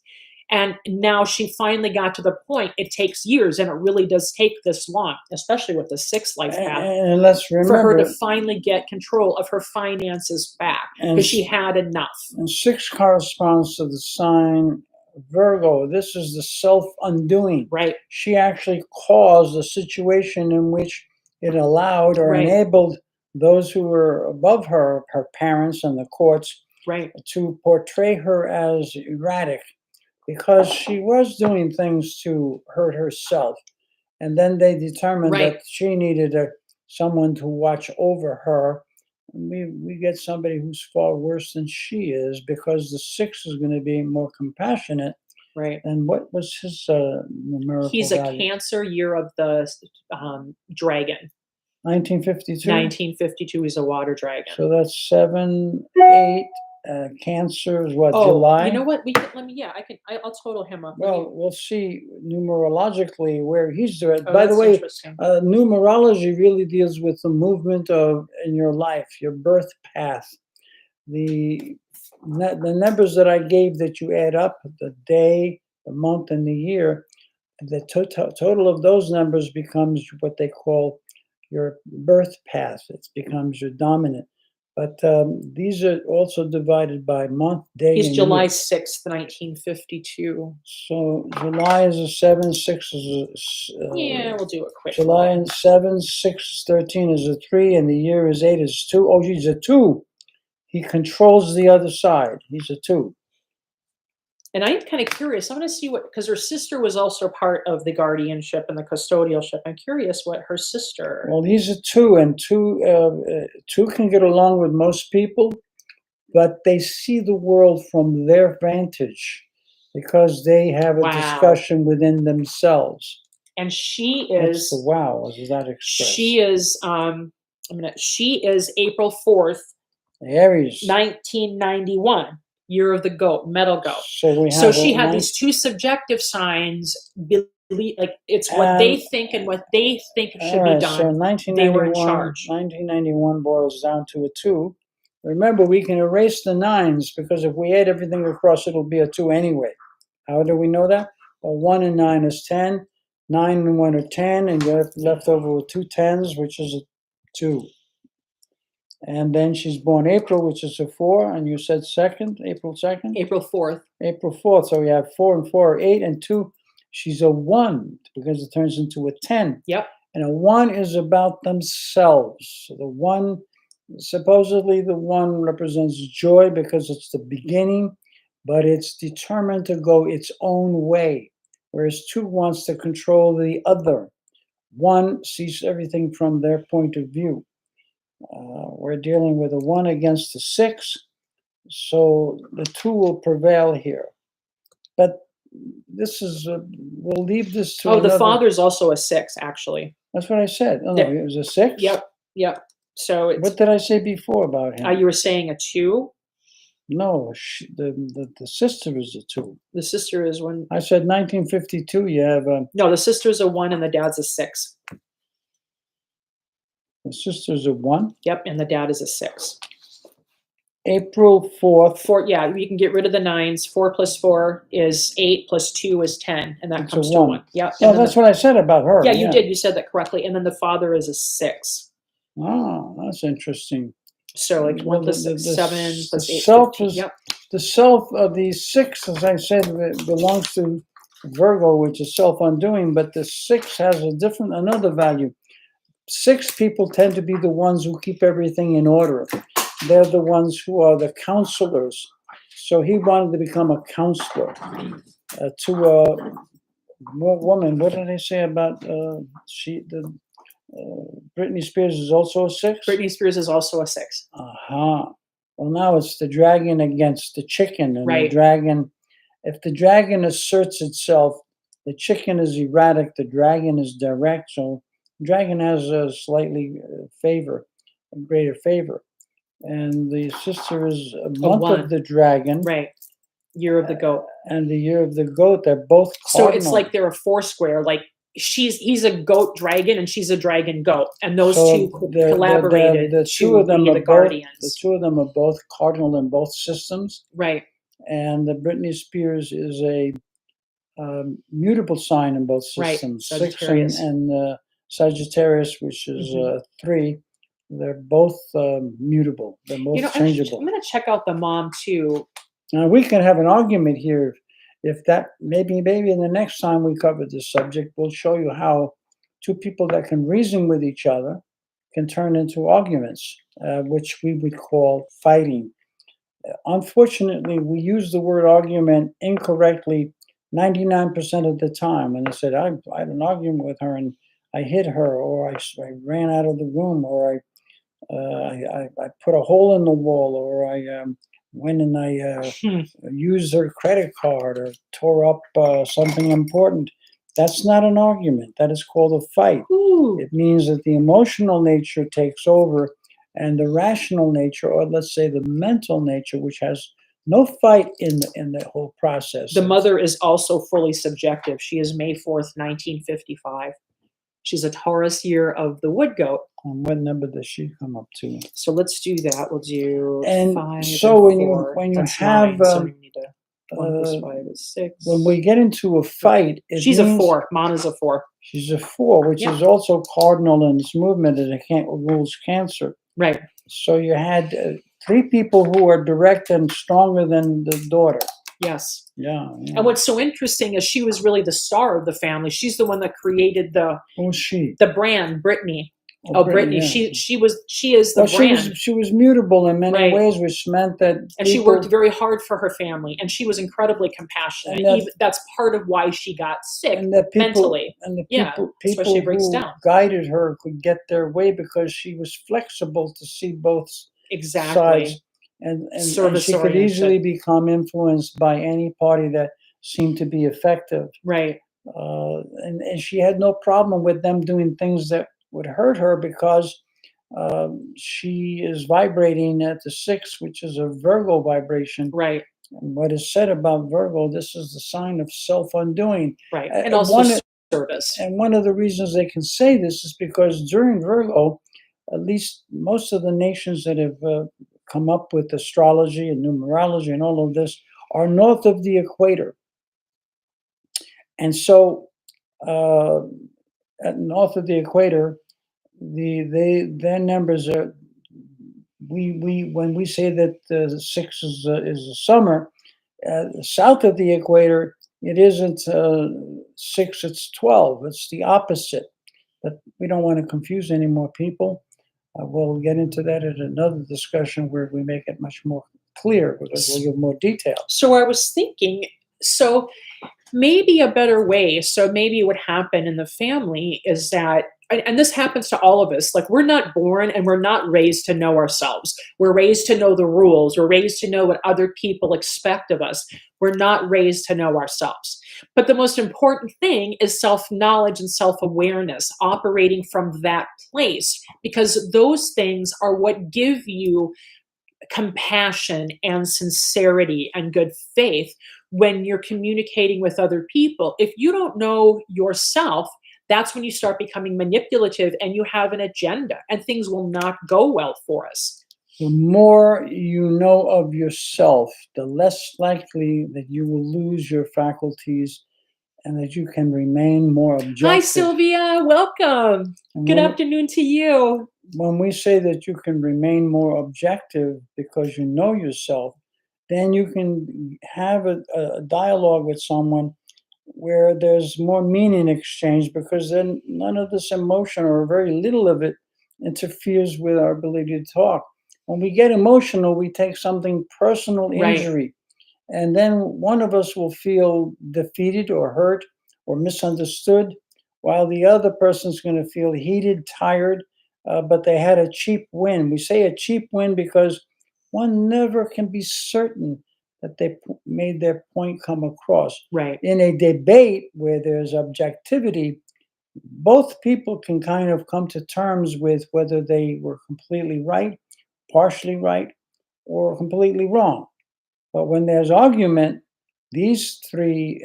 And now she finally got to the point. It takes years, and it really does take this long, especially with the 6th life path, and let's remember, for her to finally get control of her finances back because she had enough. And 6 corresponds to the sign Virgo. This is the self-undoing. Right. She actually caused a situation in which it allowed or enabled those who were above her, her parents and the courts, to portray her as erratic, because she was doing things to hurt herself. And then they determined that she needed someone to watch over her. We get somebody who's far worse than she is because the 6 is going to be more compassionate. Right. And what was his numerical He's a value? Cancer, year of the dragon. 1952? 1952 is a water dragon. So that's 7, 8. Cancer is what, July? You know what? I'll total him up. Well, we'll see numerologically where he's doing. Oh, By the way, interesting. numerology really deals with the movement in your life, your birth path. The numbers that I gave that you add up, the day, the month, and the year, the total of those numbers becomes what they call your birth path. It becomes your dominant. But these are also divided by month, day, He's and July year. 6th, 1952. So July is a 7, 6 is a... yeah, we'll do it quick. July and 7, 6 is 13 is a 3, and the year is 8 is 2. Oh, he's a 2. He controls the other side. He's a 2. And I'm kind of curious. I want to see because her sister was also part of the guardianship and the custodialship. I'm curious what her sister. Well, he's a 2, and 2 can get along with most people, but they see the world from their vantage because they have a discussion within themselves. And she is. What's the wow? What does that express? She is. She is April 4th, Aries. 1991, year of the goat, metal goat. So we So have she a had nine, these two subjective signs, like it's what they think and what they think all should be right, so done. They were in 1991, charge. 1991 boils down to a 2. Remember, we can erase the 9s because if we add everything across, it'll be a 2 anyway. How do we know that? Well, 1 and 9 is 10. 9 and 1 are 10, and you're left over with 2 10s, which is a 2. And then she's born April, which is a 4, and you said April 2nd? April 4th. April 4th. So we have 4 and 4 are 8, and 2, she's a 1 because it turns into a 10. Yep. And a 1 is about themselves. So the 1, supposedly the 1 represents joy because it's the beginning, but it's determined to go its own way, whereas 2 wants to control the other. 1 sees everything from their point of view. We're dealing with a 1 against a 6, so the 2 will prevail here. But this is, we'll leave this to The another. father's also a 6, actually. That's what I said. Oh, no, it was a 6? Yep. So it's, What did I say before about him? you were saying a 2? No, the sister is a 2. The sister is one. I said 1952, you have No, the sister's a 1 and the dad's a 6. the sister's a 1. Yep, and the dad is a 6. April 4th. 4, yeah, you can get rid of the 9s. 4 plus 4 is 8 plus 2 is 10, and that It's comes a to 1. 1. Yep. Well, that's what I said about her. Yeah, you did. You said that correctly. And then the father is a 6. Oh, that's interesting. So like 1 Well, plus 6, 7 plus 8, self 15. is, Yep. the self of the 6, as I said, belongs to Virgo, which is self-undoing, but the 6 has another value. 6 people tend to be the ones who keep everything in order. They're the ones who are the counselors. So he wanted to become a counselor to a woman. What did they say about Britney Spears is also a 6? Britney Spears is also a 6. Uh-huh. Well, now it's the dragon against the chicken. And Right. the dragon, if the dragon asserts itself, the chicken is erratic, the dragon is direct. So the dragon has a slightly a greater favor. And the sister is a month 1. of the dragon. Right. Year of the goat. And the year of the goat, they're both So cardinal. it's like they're a 4 square. Like he's a goat dragon and she's a dragon goat. And those two collaborated the two of them be are the both, guardians. the 2 of them are both cardinal in both systems. Right. And the Britney Spears is a mutable sign in both systems. Right. Sagittarius. 6 and Sagittarius, which is 3. They're both mutable. They're both changeable. I'm going to check out the mom too. Now we can have an argument here. If that maybe in the next time we cover this subject, we'll show you how 2 people that can reason with each other can turn into arguments, which we would call fighting. Unfortunately, we use the word argument incorrectly 99% of the time. And I said, I had an argument with her and I hit her, or I ran out of the room, or I put a hole in the wall, or I went and I used her credit card, or tore up something important. That's not an argument. That is called a fight. Ooh. It means that the emotional nature takes over and the rational nature, or let's say the mental nature, which has no fight in the whole process. The mother is also fully subjective. She is May 4th, 1955. She's a Taurus, year of the wood goat. And what number does she come up to? So let's do that. We'll do and 5 so and 4. when you That's have 9, so we need to 1 plus 5 is 6. when we get into a fight, She's a 4. Mana's a 4. She's a 4, which is also cardinal in its movement, and it rules Cancer. Right. So you had 3 people who are direct and stronger than the daughter. Yes. Yeah. And what's so interesting is she was really the star of the family. She's the one that created Who's she? the brand, Britney. Britney. Yeah. She is the brand. She was mutable in many ways, which meant that and she worked very hard for her family, and she was incredibly compassionate. That's part of why she got sick mentally. And the people she breaks who down. guided her could get their way because she was flexible to see both sides. And she could easily become influenced by any party that seemed to be effective. Right. And she had no problem with them doing things that would hurt her because she is vibrating at the 6, which is a Virgo vibration. Right, And what is said about Virgo, this is the sign of self-undoing. right, Uh, and and also one service. and one of the reasons they can say this is because during Virgo, at least most of the nations that have come up with astrology and numerology and all of this are north of the equator. And so, uh, at north of the equator, their numbers are, we when we say that the 6 is the summer, south of the equator, it isn't 6, it's 12. It's the opposite. But we don't want to confuse any more people. We'll get into that at another discussion where we make it much more clear because we'll give more detail. So I was thinking, so maybe a better way, so maybe what happened in the family is that, and this happens to all of us, like we're not born and we're not raised to know ourselves. We're raised to know the rules. We're raised to know what other people expect of us. We're not raised to know ourselves. But the most important thing is self-knowledge and self-awareness, operating from that place, because those things are what give you compassion and sincerity and good faith when you're communicating with other people. If you don't know yourself, that's when you start becoming manipulative and you have an agenda, and things will not go well for us. The more you know of yourself, the less likely that you will lose your faculties and that you can remain more Hi, objective. Sylvia. Welcome. And Good afternoon to you. when we say that you can remain more objective because you know yourself, then you can have a dialogue with someone where there's more meaning exchange because then none of this emotion or very little of it interferes with our ability to talk. When we get emotional, we take something personal Right. injury, and then one of us will feel defeated or hurt or misunderstood, while the other person's going to feel heated, tired, but they had a cheap win. We say a cheap win because one never can be certain that they made their point come across. Right. In a debate where there's objectivity, both people can kind of come to terms with whether they were completely right, partially right, or completely wrong. But when there's argument, these 3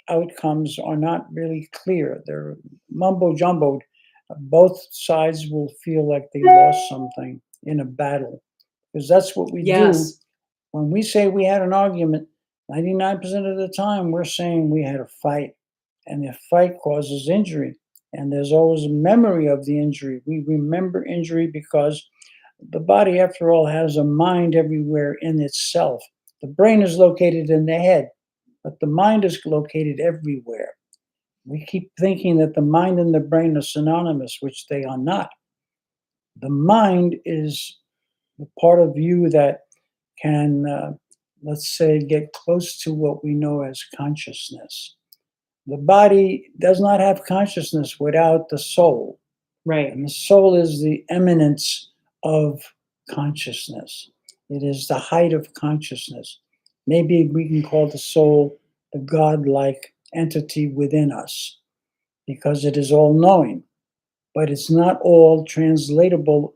outcomes are not really clear. They're mumbo jumboed. Both sides will feel like they lost something in a battle because that's what we do. Yes. When we say we had an argument, 99% of the time we're saying we had a fight, and the fight causes injury. And there's always a memory of the injury. We remember injury because the body, after all, has a mind everywhere in itself. The brain is located in the head, but the mind is located everywhere. We keep thinking that the mind and the brain are synonymous, which they are not. The mind is the part of you that can, let's say, get close to what we know as consciousness. The body does not have consciousness without the soul. Right. And the soul is the eminence of consciousness. It is the height of consciousness. Maybe we can call the soul the godlike entity within us because it is all knowing, but it's not all translatable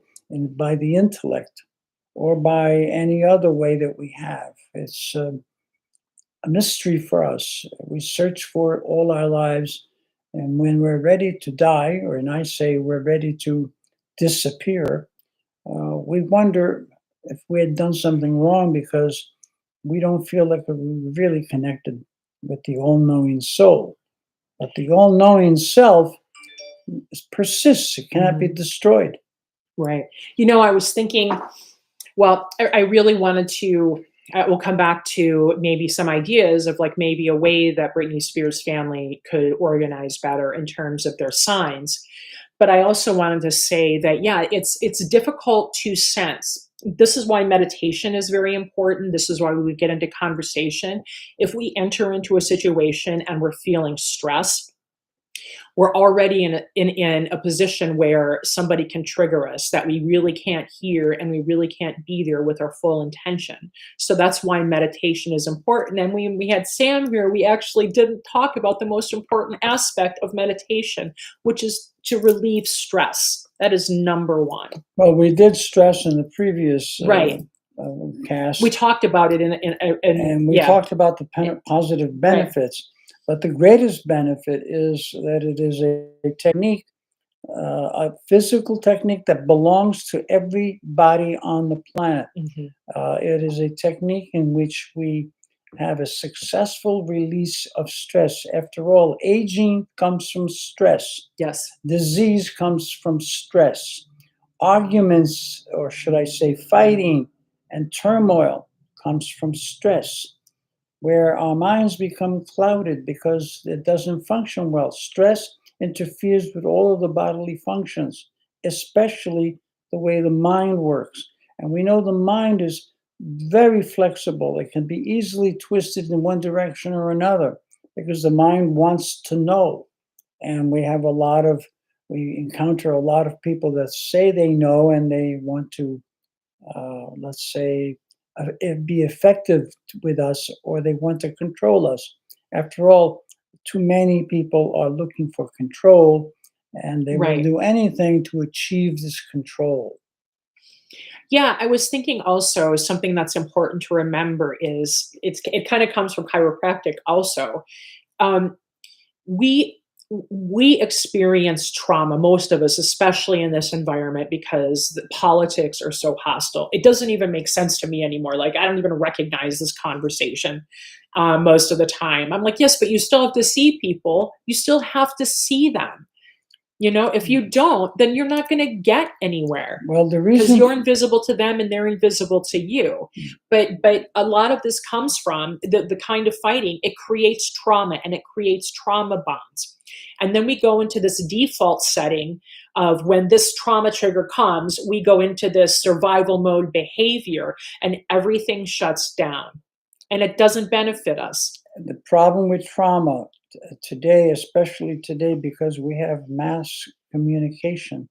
by the intellect or by any other way that we have. It's a mystery for us. We search for it all our lives. And when we're ready to die, or and I say we're ready to disappear, we wonder if we had done something wrong because we don't feel like we're really connected with the all-knowing soul. But the all-knowing self persists. It cannot be destroyed. Right. You know, I was thinking, well, I really wanted to, we'll come back to maybe some ideas of like maybe a way that Britney Spears family could organize better in terms of their signs. But I also wanted to say that, yeah, it's difficult to sense. This is why meditation is very important. This is why we would get into conversation. If we enter into a situation and we're feeling stress, we're already in a position where somebody can trigger us that we really can't hear and we really can't be there with our full intention. So that's why meditation is important. And when we had Sam here, we actually didn't talk about the most important aspect of meditation, which is to relieve stress. That is number one. Well, we did stress in the previous Right. cast. We talked about it and we yeah. talked about the positive benefits. But the greatest benefit is that it is a technique, a physical technique that belongs to everybody on the planet. It is a technique in which we have a successful release of stress. After all, aging comes from stress. Yes. Disease comes from stress. Arguments, or should I say fighting and turmoil, comes from stress, where our minds become clouded because it doesn't function well. Stress interferes with all of the bodily functions, especially the way the mind works. And we know the mind is very flexible. It can be easily twisted in one direction or another because the mind wants to know. And we encounter a lot of people that say they know and they want to, let's say, be effective with us, or they want to control us. After all, too many people are looking for control, and they will do anything to achieve this control. Yeah, I was thinking also something that's important to remember is it kind of comes from chiropractic also. Um, we we experience trauma, most of us, especially in this environment, because the politics are so hostile. It doesn't even make sense to me anymore. Like, I don't even recognize this conversation most of the time. I'm like, yes, but you still have to see people. You still have to see them. You know, if you don't, then you're not going to get anywhere. Well, the Because reason you're invisible to them and they're invisible to you. But a lot of this comes from the kind of fighting. It creates trauma and it creates trauma bonds. And then we go into this default setting of when this trauma trigger comes, we go into this survival mode behavior and everything shuts down. And it doesn't benefit us. the problem with trauma today, especially today, because we have mass communication.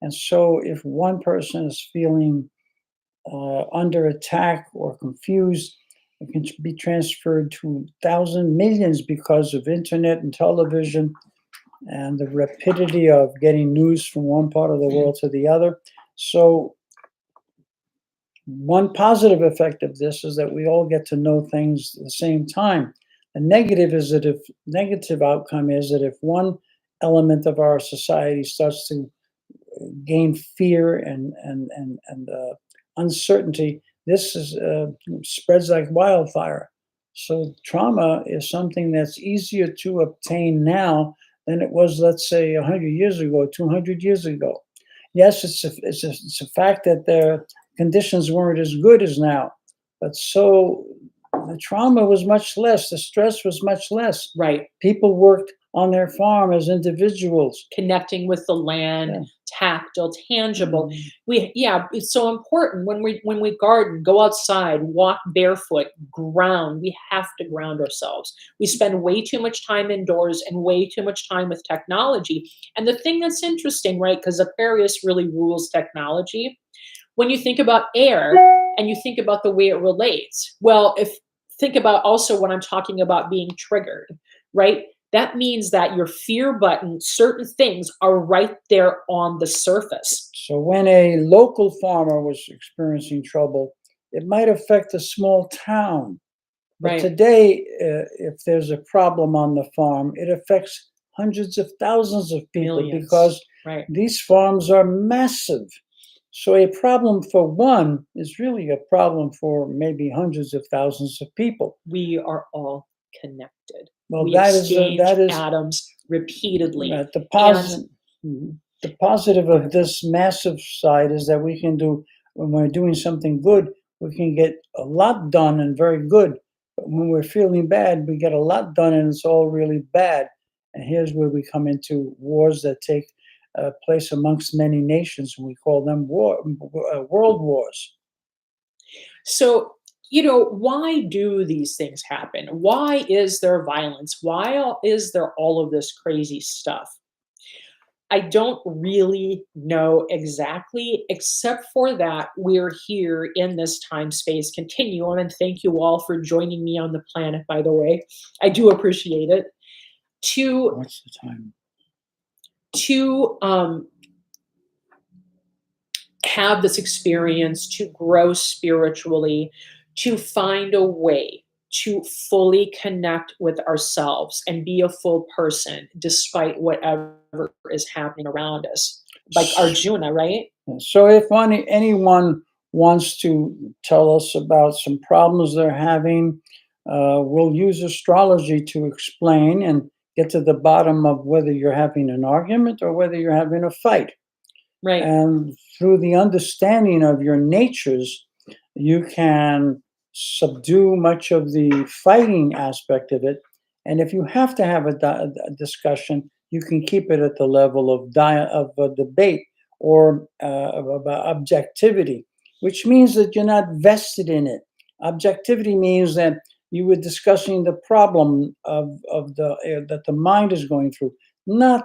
And so if one person is feeling under attack or confused, it can be transferred to thousands, millions because of internet and television and the rapidity of getting news from one part of the world to the other. So one positive effect of this is that we all get to know things at the same time. The negative outcome is that if one element of our society starts to gain fear and uncertainty, this spreads like wildfire. So trauma is something that's easier to obtain now than it was, let's say, 100 years ago, 200 years ago. Yes, it's a fact that their conditions weren't as good as now, but so the trauma was much less, the stress was much less. Right. People worked on their farm as individuals. Connecting with the land, tactile, tangible. Mhm. It's so important when we garden, go outside, walk barefoot, ground. We have to ground ourselves. We spend way too much time indoors and way too much time with technology. And the thing that's interesting, right, because Aquarius really rules technology. When you think about air and you think about the way it relates, well, think about also when I'm talking about being triggered, right? That means that your fear button, certain things are right there on the surface. So when a local farmer was experiencing trouble, it might affect a small town. But Right. today, if there's a problem on the farm, it affects hundreds of thousands of people. Millions. Because Right. these farms are massive. So a problem for one is really a problem for maybe hundreds of thousands of people. We are all connected. Well, We that is exchange atoms repeatedly. the positive of this massive side is that we can do, when we're doing something good, we can get a lot done and very good. But when we're feeling bad, we get a lot done and it's all really bad. And here's where we come into wars that take place amongst many nations, and we call them world wars. So, why do these things happen? Why is there violence? Why is there all of this crazy stuff? I don't really know exactly, except for that we're here in this time space continuum. And thank you all for joining me on the planet, by the way. I do appreciate it. What's the time? To have this experience, to grow spiritually, to find a way to fully connect with ourselves and be a full person despite whatever is happening around us. Like Arjuna, right? So if anyone wants to tell us about some problems they're having, we'll use astrology to explain and get to the bottom of whether you're having an argument or whether you're having a fight. Right. And through the understanding of your natures, you can subdue much of the fighting aspect of it. And if you have to have a discussion, you can keep it at the level of a debate or of objectivity, which means that you're not vested in it. Objectivity means that you were discussing the problem of that the mind is going through, not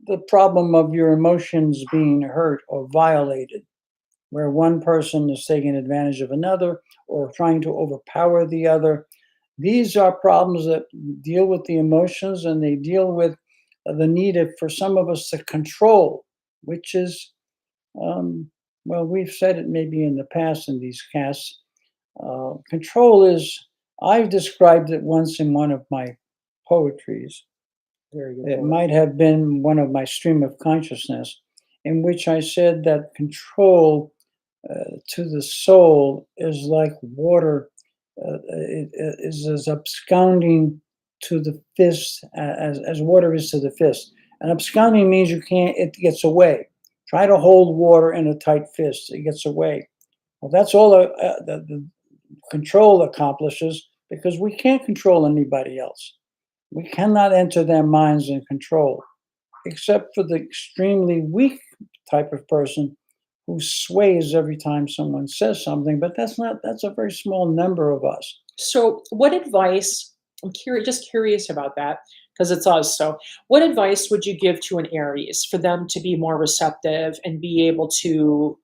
the problem of your emotions being hurt or violated, where one person is taking advantage of another or trying to overpower the other. These are problems that deal with the emotions, and they deal with the need for some of us to control, which is, well, we've said it maybe in the past in these casts. Control is, I've described it once in one of my poetries. Very good It point. might have been one of my stream of consciousness, in which I said that control to the soul is like water, it is as absconding to the fist as water is to the fist. And absconding means you can't, it gets away. Try to hold water in a tight fist, it gets away. Well, that's all the control accomplishes, because we can't control anybody else. We cannot enter their minds and control, except for the extremely weak type of person who sways every time someone says something, but that's a very small number of us. So, what advice? I'm curious, just curious about that because it's us. So, what advice would you give to an Aries for them to be more receptive and be able to,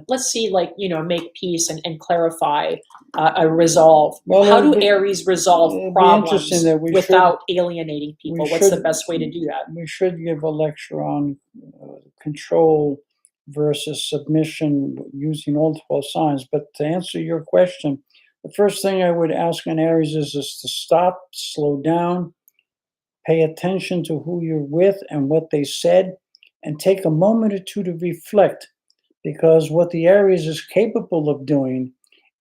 let's see, like make peace and clarify a resolve? Well, How do Aries resolve it'd be interesting problems that we without alienating we people? What's the should best way to do that? we should give a lecture on control versus submission using all 12 signs. But to answer your question, the first thing I would ask an Aries is to stop, slow down, pay attention to who you're with and what they said, and take a moment or two to reflect, because what the Aries is capable of doing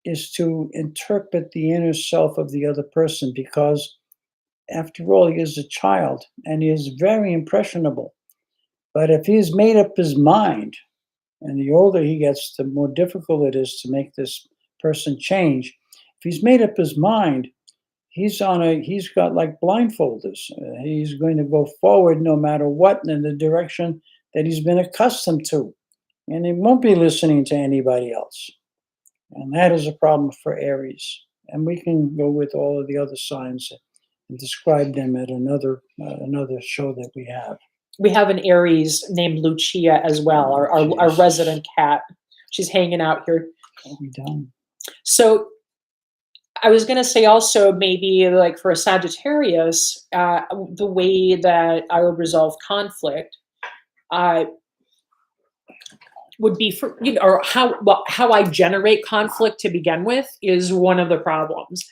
is to interpret the inner self of the other person, because after all, he is a child and he is very impressionable. But if he's made up his mind, and the older he gets, the more difficult it is to make this person change. If he's made up his mind, he's got like blindfolders. He's going to go forward no matter what in the direction that he's been accustomed to, and he won't be listening to anybody else. And that is a problem for Aries. And we can go with all of the other signs and describe them at another show that we have. We have an Aries named Lucia as well, our resident cat. She's hanging out here. Are we done? So I was going to say also maybe like for a Sagittarius, the way that I would resolve conflict would be for or how I generate conflict to begin with is one of the problems.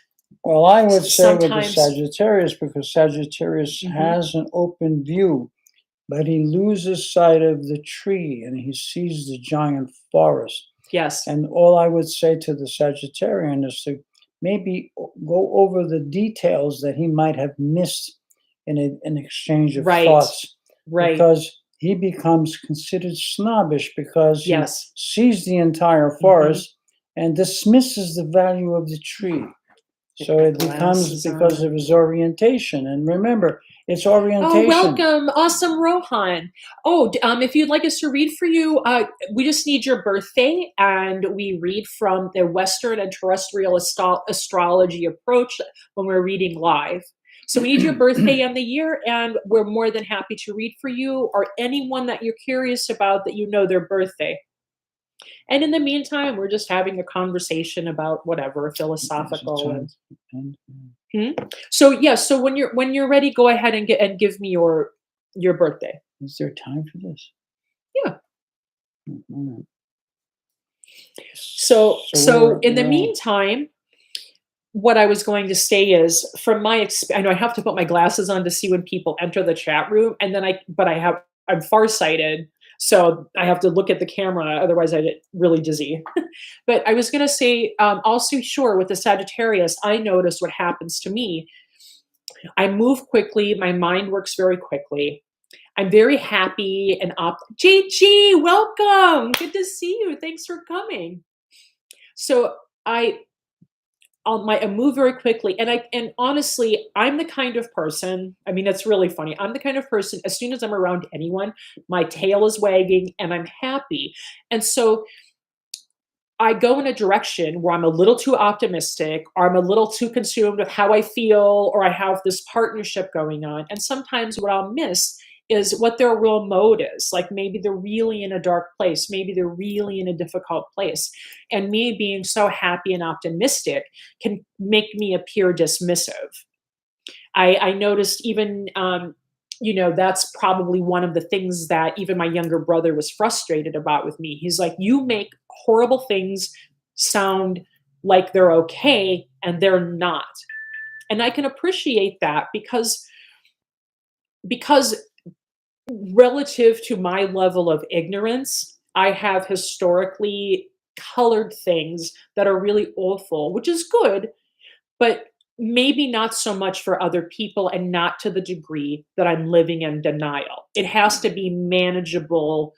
Well, I would say with the Sometimes- Sagittarius, because Sagittarius has an open view, but he loses sight of the tree and he sees the giant forest. Yes. And all I would say to the Sagittarian is to maybe go over the details that he might have missed in an exchange of Right. thoughts. Right. Because he becomes considered snobbish because Yes. he sees the entire forest and dismisses the value of the tree. So it becomes Glasses because on. of his orientation. And remember, it's orientation. Oh, welcome. Awesome, Rohan. Oh, if you'd like us to read for you, we just need your birthday, and we read from the Western and Terrestrial astrology approach when we're reading live. So we need your birthday and the year, and we're more than happy to read for you or anyone that you're curious about that you know their birthday. And in the meantime, we're just having a conversation about whatever, philosophical. So yeah, so when you're ready, go ahead and give me your birthday. Is there time for this? Yeah. All right. So So in the we're on. meantime, what I was going to say is from my I know I have to put my glasses on to see when people enter the chat room, and then I'm farsighted, so I have to look at the camera, otherwise I get really dizzy. But I was gonna say, also sure, with the Sagittarius, I notice what happens to me. I move quickly, my mind works very quickly. I'm very happy and JG, welcome! Good to see you. Thanks for coming. So I I move very quickly, and honestly, I'm the kind of person. I mean, it's really funny. I'm the kind of person. As soon as I'm around anyone, my tail is wagging, and I'm happy. And so I go in a direction where I'm a little too optimistic, or I'm a little too consumed with how I feel, or I have this partnership going on. And sometimes what I'll miss is what their real mode is. Like maybe they're really in a dark place, maybe they're really in a difficult place. And me being so happy and optimistic can make me appear dismissive. I noticed even, that's probably one of the things that even my younger brother was frustrated about with me. He's like, you make horrible things sound like they're okay, and they're not. And I can appreciate that because relative to my level of ignorance, I have historically colored things that are really awful, which is good, but maybe not so much for other people and not to the degree that I'm living in denial. It has to be manageable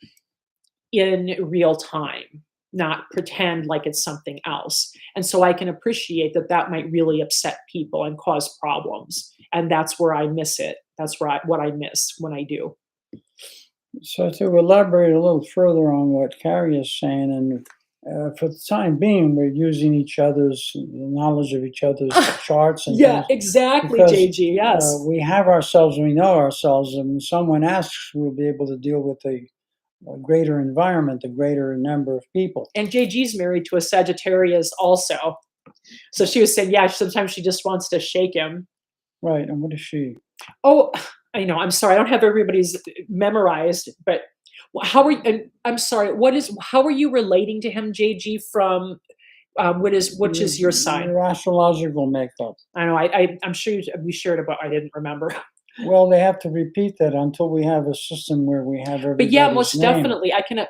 in real time, not pretend like it's something else. And so I can appreciate that that might really upset people and cause problems. And that's where I miss it. That's what I miss when I do. So to elaborate a little further on what Carrie is saying, and for the time being, we're using each other's knowledge of each other's charts and Yeah, things exactly, because JG. Yes. we have ourselves, we know ourselves, and when someone asks, we'll be able to deal with a greater environment, a greater number of people. And JG's married to a Sagittarius also. So she was saying, yeah, sometimes she just wants to shake him. Right. And what is she? Oh, I know. I'm sorry. I don't have everybody's memorized, but how are you? And I'm sorry. How are you relating to him, JG? From which is your sign? Your astrological makeup. I know. I'm sure we shared about. I didn't remember. Well, they have to repeat that until we have a system where we have But yeah, everybody's most name. definitely. I can.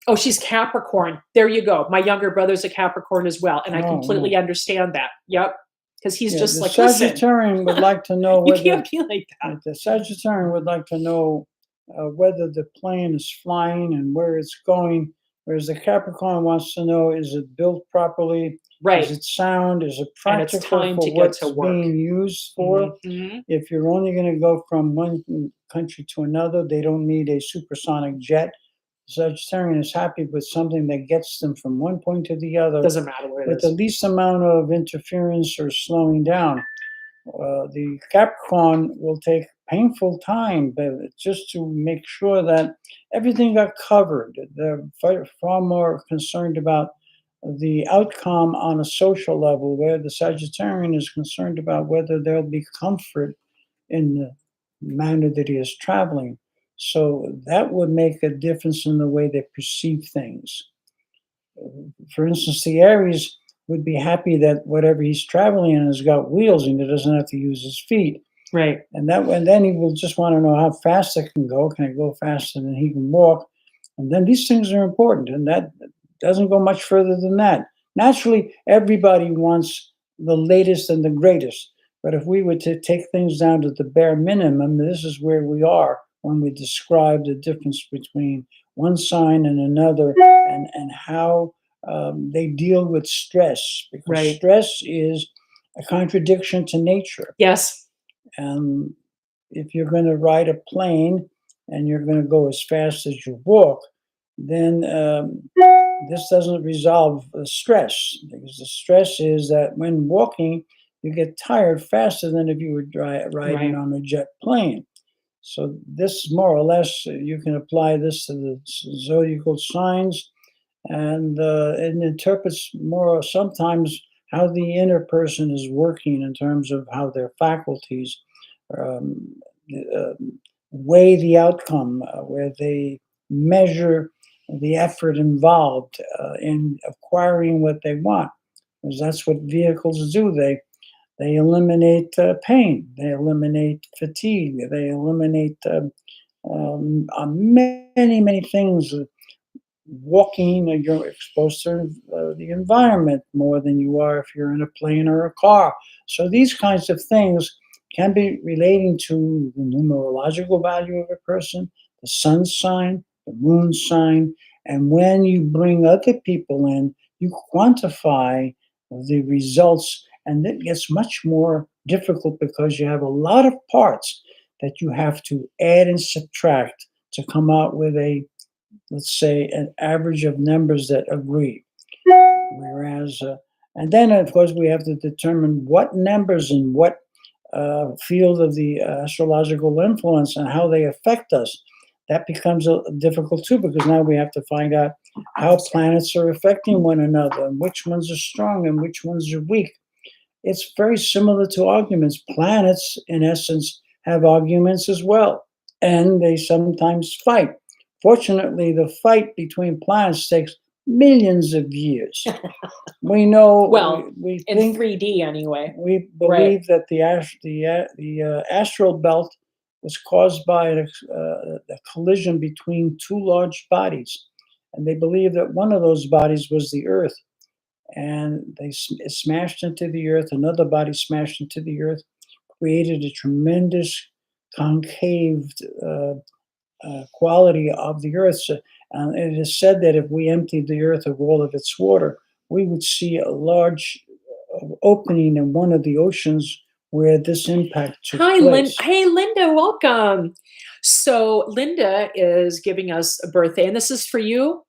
Oh, she's Capricorn. There you go. My younger brother's a Capricorn as well, and I completely understand that. Yep, because he's just the like, listen, Sagittarian would like to know you whether can't be like that. the Sagittarian would like to know whether the plane is flying and where it's going, whereas the Capricorn wants to know, is it built properly? Right. Is it sound? Is it And it's practical time for to get what's to work. being used for? Mhm. If you're only going to go from one country to another, they don't need a supersonic jet. Sagittarian is happy with something that gets them from one point to the other Doesn't matter what it with the is. least amount of interference or slowing down. The Capricorn will take painful time, but just to make sure that everything got covered. They're far more concerned about the outcome on a social level, where the Sagittarian is concerned about whether there'll be comfort in the manner that he is traveling. So that would make a difference in the way they perceive things. For instance, the Aries would be happy that whatever he's traveling in has got wheels and he doesn't have to use his feet. Right. And then he will just want to know how fast it can go. Can it go faster than he can walk? And then these things are important, and that doesn't go much further than that. Naturally, everybody wants the latest and the greatest. But if we were to take things down to the bare minimum, this is where we are when we describe the difference between one sign and another, and how they deal with stress, because Right. stress is a contradiction to nature. Yes. If you're going to ride a plane and you're going to go as fast as you walk, then this doesn't resolve the stress, because the stress is that when walking, you get tired faster than if you were riding on a jet plane. So this, more or less, you can apply this to the zodiacal signs, and it interprets more sometimes how the inner person is working in terms of how their faculties um, uh, weigh the outcome, where they measure the effort involved in acquiring what they want, because that's what vehicles do. They eliminate pain, they eliminate fatigue, they eliminate many things. Walking, you're exposed to the environment more than you are if you're in a plane or a car. So these kinds of things can be relating to the numerological value of a person, the sun sign, the moon sign, and when you bring other people in, you quantify the results, and it gets much more difficult because you have a lot of parts that you have to add and subtract to come out with a, let's say, an average of numbers that agree. Whereas, and then of course we have to determine what numbers and what field of the astrological influence and how they affect us. That becomes difficult too, because now we have to find out how planets are affecting one another and which ones are strong and which ones are weak. It's very similar to arguments. Planets, in essence, have arguments as well, and they sometimes fight. Fortunately, the fight between planets takes millions of years. We know, Well, we in think, 3D anyway. we Right. believe that the astral belt was caused by a collision between two large bodies, and they believe that one of those bodies was the Earth, and it smashed into the Earth. Another body smashed into the Earth, created a tremendous concave quality of the Earth. So, it is said that if we emptied the Earth of all of its water, we would see a large opening in one of the oceans where this impact took Hi, place. Hey, Linda, welcome. So Linda is giving us a birthday, and this is for you.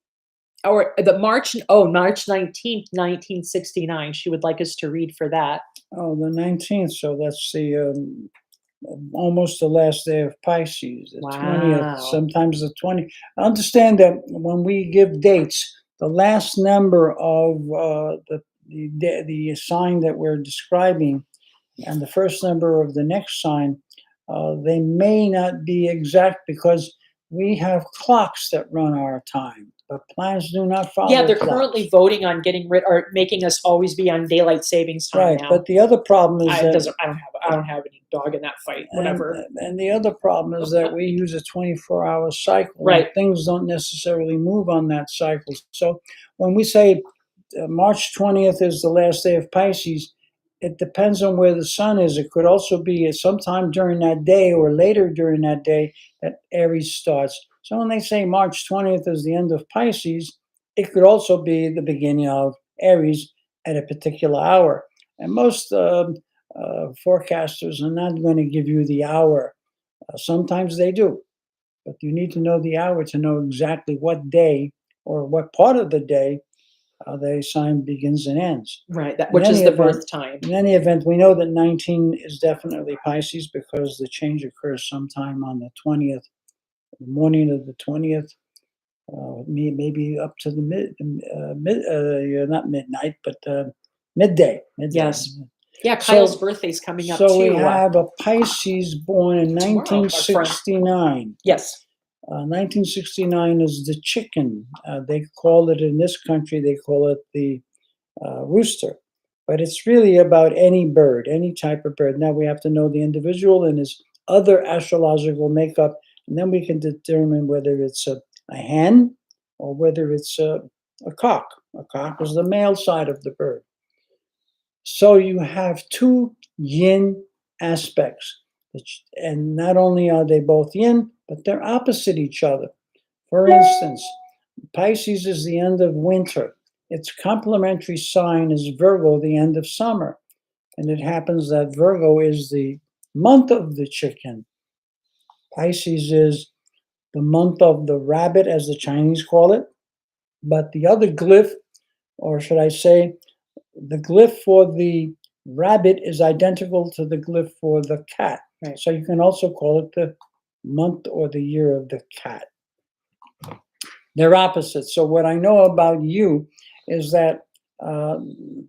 Or the March 19th, 1969. She would like us to read for that. Oh, the 19th. So that's the almost the last day of Pisces, the 20th, Wow. sometimes the 20th. Understand that when we give dates, the last number of the sign that we're describing and the first number of the next sign, they may not be exact because we have clocks that run our time, but planets do not follow Yeah, they're clocks. currently voting on getting rid or making us always be on daylight savings time Right, now. but the other problem is I that doesn't I don't have any dog in that fight. Whatever. and the other problem is that we use a 24-hour cycle. And Right. things don't necessarily move on that cycle. So when we say March 20th is the last day of Pisces, it depends on where the sun is. It could also be sometime during that day or later during that day that Aries starts. So when they say March 20th is the end of Pisces, it could also be the beginning of Aries at a particular hour. And most forecasters are not going to give you the hour. Sometimes they do, but you need to know the hour to know exactly what day or what part of the day the sign begins and ends. Right. That In which is any the event, birth time. in any event, we know that 19 is definitely Pisces because the change occurs sometime on the 20th, the morning of the 20th, maybe up to the not midnight, but midday. Yes. Yeah, Kyle's So, birthday's coming up so we too. have a Pisces born in Tomorrow, our friend. 1969. Yes. 1969 is the chicken. They call it in this country, they call it the rooster. But it's really about any bird, any type of bird. Now we have to know the individual and his other astrological makeup, and then we can determine whether it's a hen or whether it's a cock. A cock is the male side of the bird. So you have two yin aspects, and not only are they both yin, but they're opposite each other. For instance, Pisces is the end of winter. Its complementary sign is Virgo, the end of summer. And it happens that Virgo is the month of the chicken. Pisces is the month of the rabbit, as the Chinese call it. But the other glyph, or should I say, the glyph for the rabbit is identical to the glyph for the cat. Right. So you can also call it the month or the year of the cat. They're opposites. So what I know about you is that now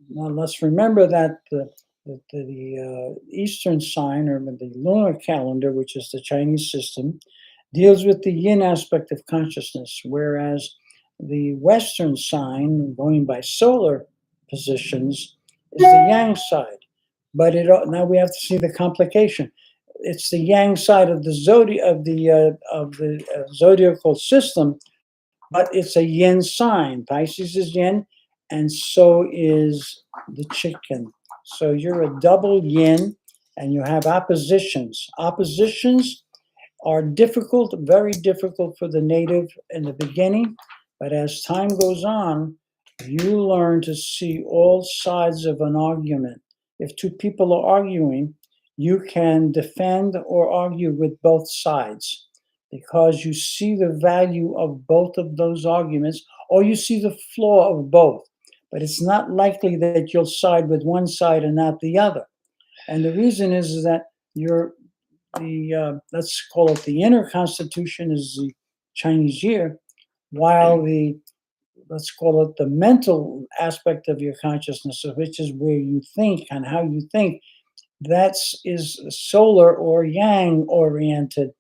let's remember that the Eastern sign or the lunar calendar, which is the Chinese system, deals with the yin aspect of consciousness, whereas The Western sign, going by solar positions, is the yang side. But now we have to see the complication. It's the yang side of the zodiacal system, but it's a yin sign. Pisces is yin, and so is the chicken. So you're a double yin, and you have oppositions. Oppositions are difficult, very difficult for the native in the beginning, but as time goes on, you learn to see all sides of an argument. If two people are arguing, you can defend or argue with both sides because you see the value of both of those arguments, or you see the flaw of both. But it's not likely that you'll side with one side and not the other. And the reason is that you're let's call it the inner constitution is the Chinese year, while the let's call it the mental aspect of your consciousness, which is where you think and how you think, that is solar or yang oriented.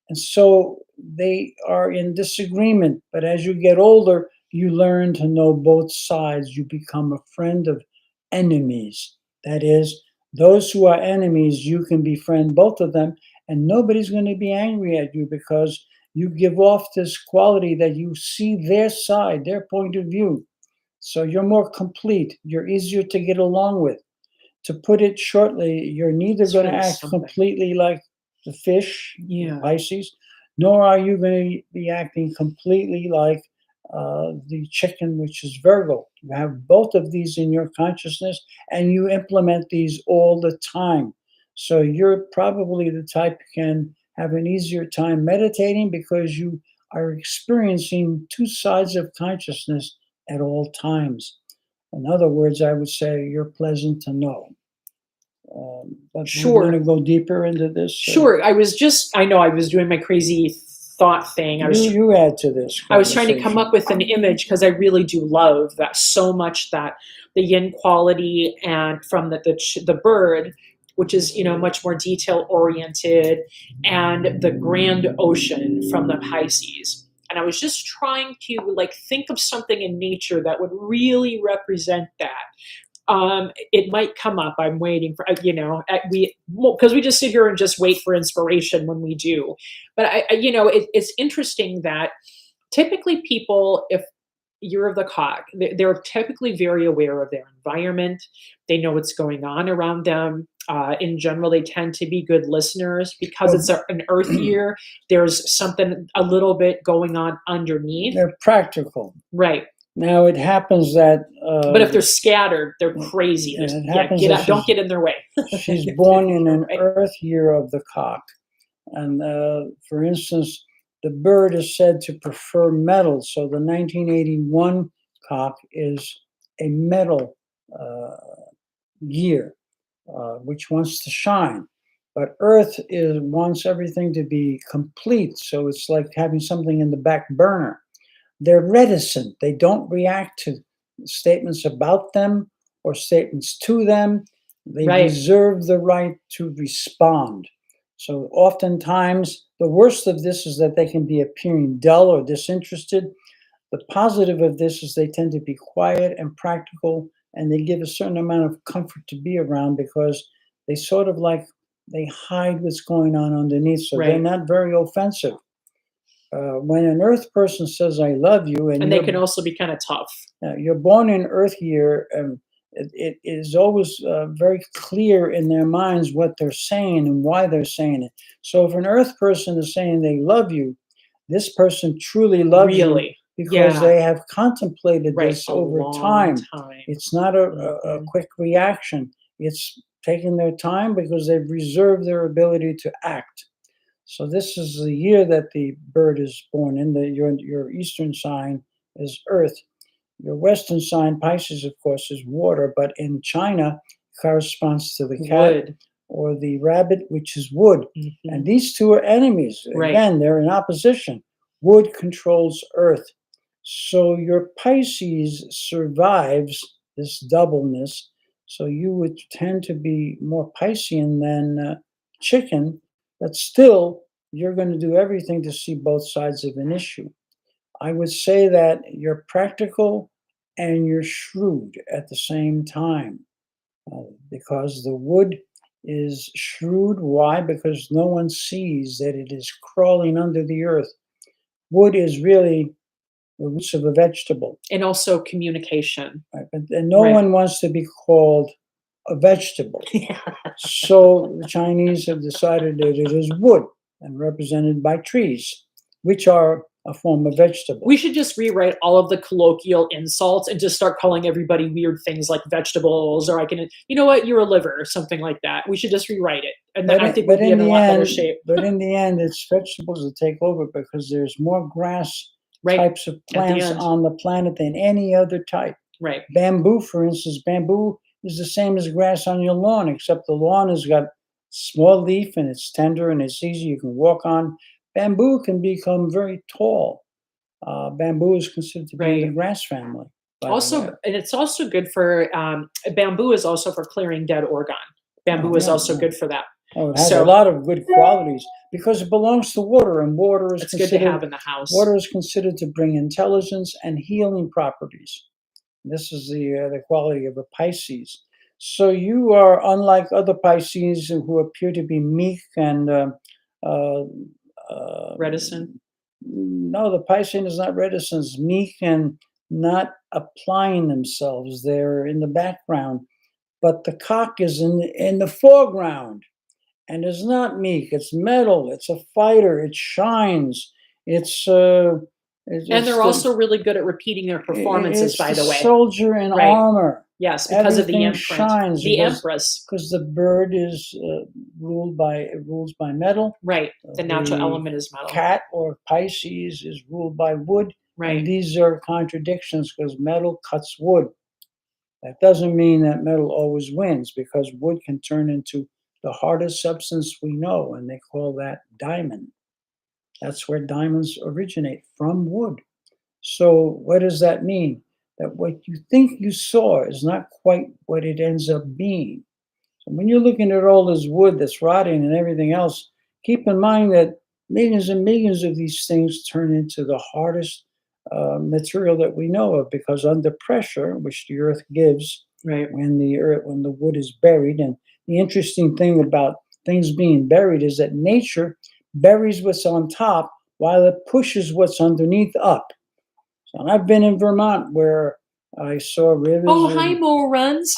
And so they are in disagreement. But as you get older, you learn to know both sides. You become a friend of enemies. That is, those who are enemies, you can befriend both of them, and nobody's going to be angry at you because you give off this quality that you see their side, their point of view. So you're more complete. You're easier to get along with. To put it shortly, you're neither going to act completely like the fish, Pisces, nor are you going to be acting completely like the chicken, which is Virgo. You have both of these in your consciousness, and you implement these all the time. So you're probably the type who can have an easier time meditating because you are experiencing two sides of consciousness at all times. In other words, I would say you're pleasant to know. But Sure. You want to go deeper into this? Sure. I know I was doing my crazy thought thing. You add to this. I was trying to come up with an image because I really do love that so much, that the yin quality and from the bird, which is, much more detail oriented, and the grand ocean from the Pisces. And I was just trying to think of something in nature that would really represent that. It might come up. I'm waiting for, because we just sit here and just wait for inspiration when we do. But it's interesting that typically people, if you're of the cock, they're typically very aware of their environment. They know what's going on around them. In general, they tend to be good listeners because it's an earth year. There's something a little bit going on underneath. They're practical. Right. Now it happens that. But if they're scattered, they're crazy. Don't get in their way. She's born in an earth year of the cock. And for instance, the bird is said to prefer metal. So the 1981 cock is a metal year, which wants to shine. But Earth wants everything to be complete. So it's like having something in the back burner. They're reticent. They don't react to statements about them or statements to them. They reserve the right to respond. So oftentimes, the worst of this is that they can be appearing dull or disinterested. The positive of this is they tend to be quiet and practical, and they give a certain amount of comfort to be around because they sort of they hide what's going on underneath. So they're not very offensive. When an earth person says, I love you. And they can also be kind of tough. You're born in earth year. It is always very clear in their minds what they're saying and why they're saying it. So if an earth person is saying they love you, this person truly loves you because they have contemplated this over time. It's not a quick reaction. It's taking their time because they've reserved their ability to act. So this is the year that the bird is born in. Your eastern sign is earth. Your western sign, Pisces, of course, is water, but in China, corresponds to the cat or the rabbit, which is wood. Mm-hmm. And these two are enemies. Again, they're in opposition. Wood controls earth. So your Pisces survives this doubleness. So you would tend to be more Piscean than chicken, but still, you're going to do everything to see both sides of an issue. I would say that you're practical and you're shrewd at the same time, because the wood is shrewd. Why? Because no one sees that it is crawling under the earth. Wood is really the roots of a vegetable, And also communication. right? And no Right. one wants to be called a vegetable. Yeah. So the Chinese have decided that it is wood and represented by trees, which are a form of vegetable. We should just rewrite all of the colloquial insults and just start calling everybody weird things like vegetables, or you know what, you're a liver or something like that. We should just rewrite it. And then I think we'd be in a lot better shape. But in the end, it's vegetables that take over because there's more grass Right. types of plants end. on the planet than any other type. Right. Bamboo, for instance, bamboo is the same as grass on your lawn, except the lawn has got small leaf and it's tender and it's easy. You can walk on. Bamboo can become very tall. Bamboo is considered to be in the Right. grass family. by the way. Also, and it's also good for bamboo is also for clearing dead organ. Bamboo Oh, is yeah, also yeah. good for that. Oh, it has a So lot of good qualities because it belongs to water, and water is it's good to considered have in the house. water is considered to bring intelligence and healing properties. This is the quality of a Pisces. So you are unlike other Pisces who appear to be meek and uh, Reticent. no, the Piscean is not reticent, it's meek and not applying themselves. They're in the background, but the cock is in the foreground, and it's not meek. It's metal. It's a fighter. It shines. It's And they're the, also really good at repeating their performances, it's by the way. soldier in Right. armor. Yes, because of the Everything imprint. shines The because Empress. the bird is rules by metal. Right. The natural The element is metal. cat or Pisces is ruled by wood. Right. And these are contradictions because metal cuts wood. That doesn't mean that metal always wins because wood can turn into the hardest substance we know, and they call that diamond. That's where diamonds originate, from wood. So what does that mean? That what you think you saw is not quite what it ends up being. So when you're looking at all this wood that's rotting and everything else, keep in mind that millions and millions of these things turn into the hardest material that we know of, because under pressure, which the earth gives Right. when the wood is buried. And the interesting thing about things being buried is that nature buries what's on top while it pushes what's underneath up. So I've been in Vermont where I saw rivers. Oh, hi, Mo Runs.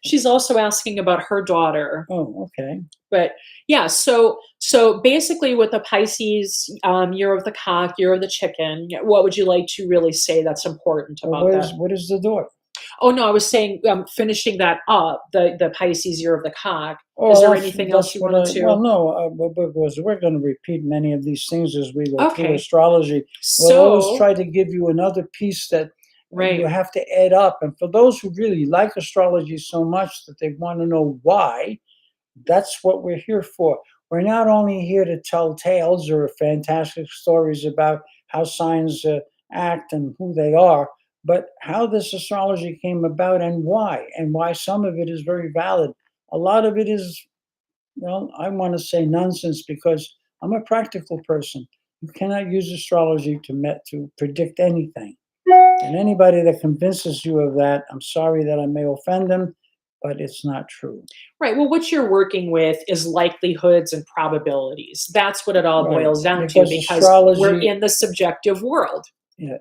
She's also asking about her daughter. Oh, okay. But yeah, so basically with the Pisces, year of the cock, year of the chicken, what would you like to really say that's important Well, about that? what is the door? Oh no, I was saying finishing that up, the Pisces year of the cock. Oh, Is there anything else you wanted to? Well, no, because we're going to repeat many of these things as we go through Okay. astrology. We'll always So try to give you another piece that right. you have to add up. And for those who really like astrology so much that they want to know why, that's what we're here for. We're not only here to tell tales or fantastic stories about how signs act and who they are, but how this astrology came about and why some of it is very valid. A lot of it is, well, I want to say nonsense because I'm a practical person. You cannot use astrology to predict anything. And anybody that convinces you of that, I'm sorry that I may offend them, but it's not true. Right. Well, what you're working with is likelihoods and probabilities. That's what it all Right. boils down Because to, because astrology, we're in the subjective world.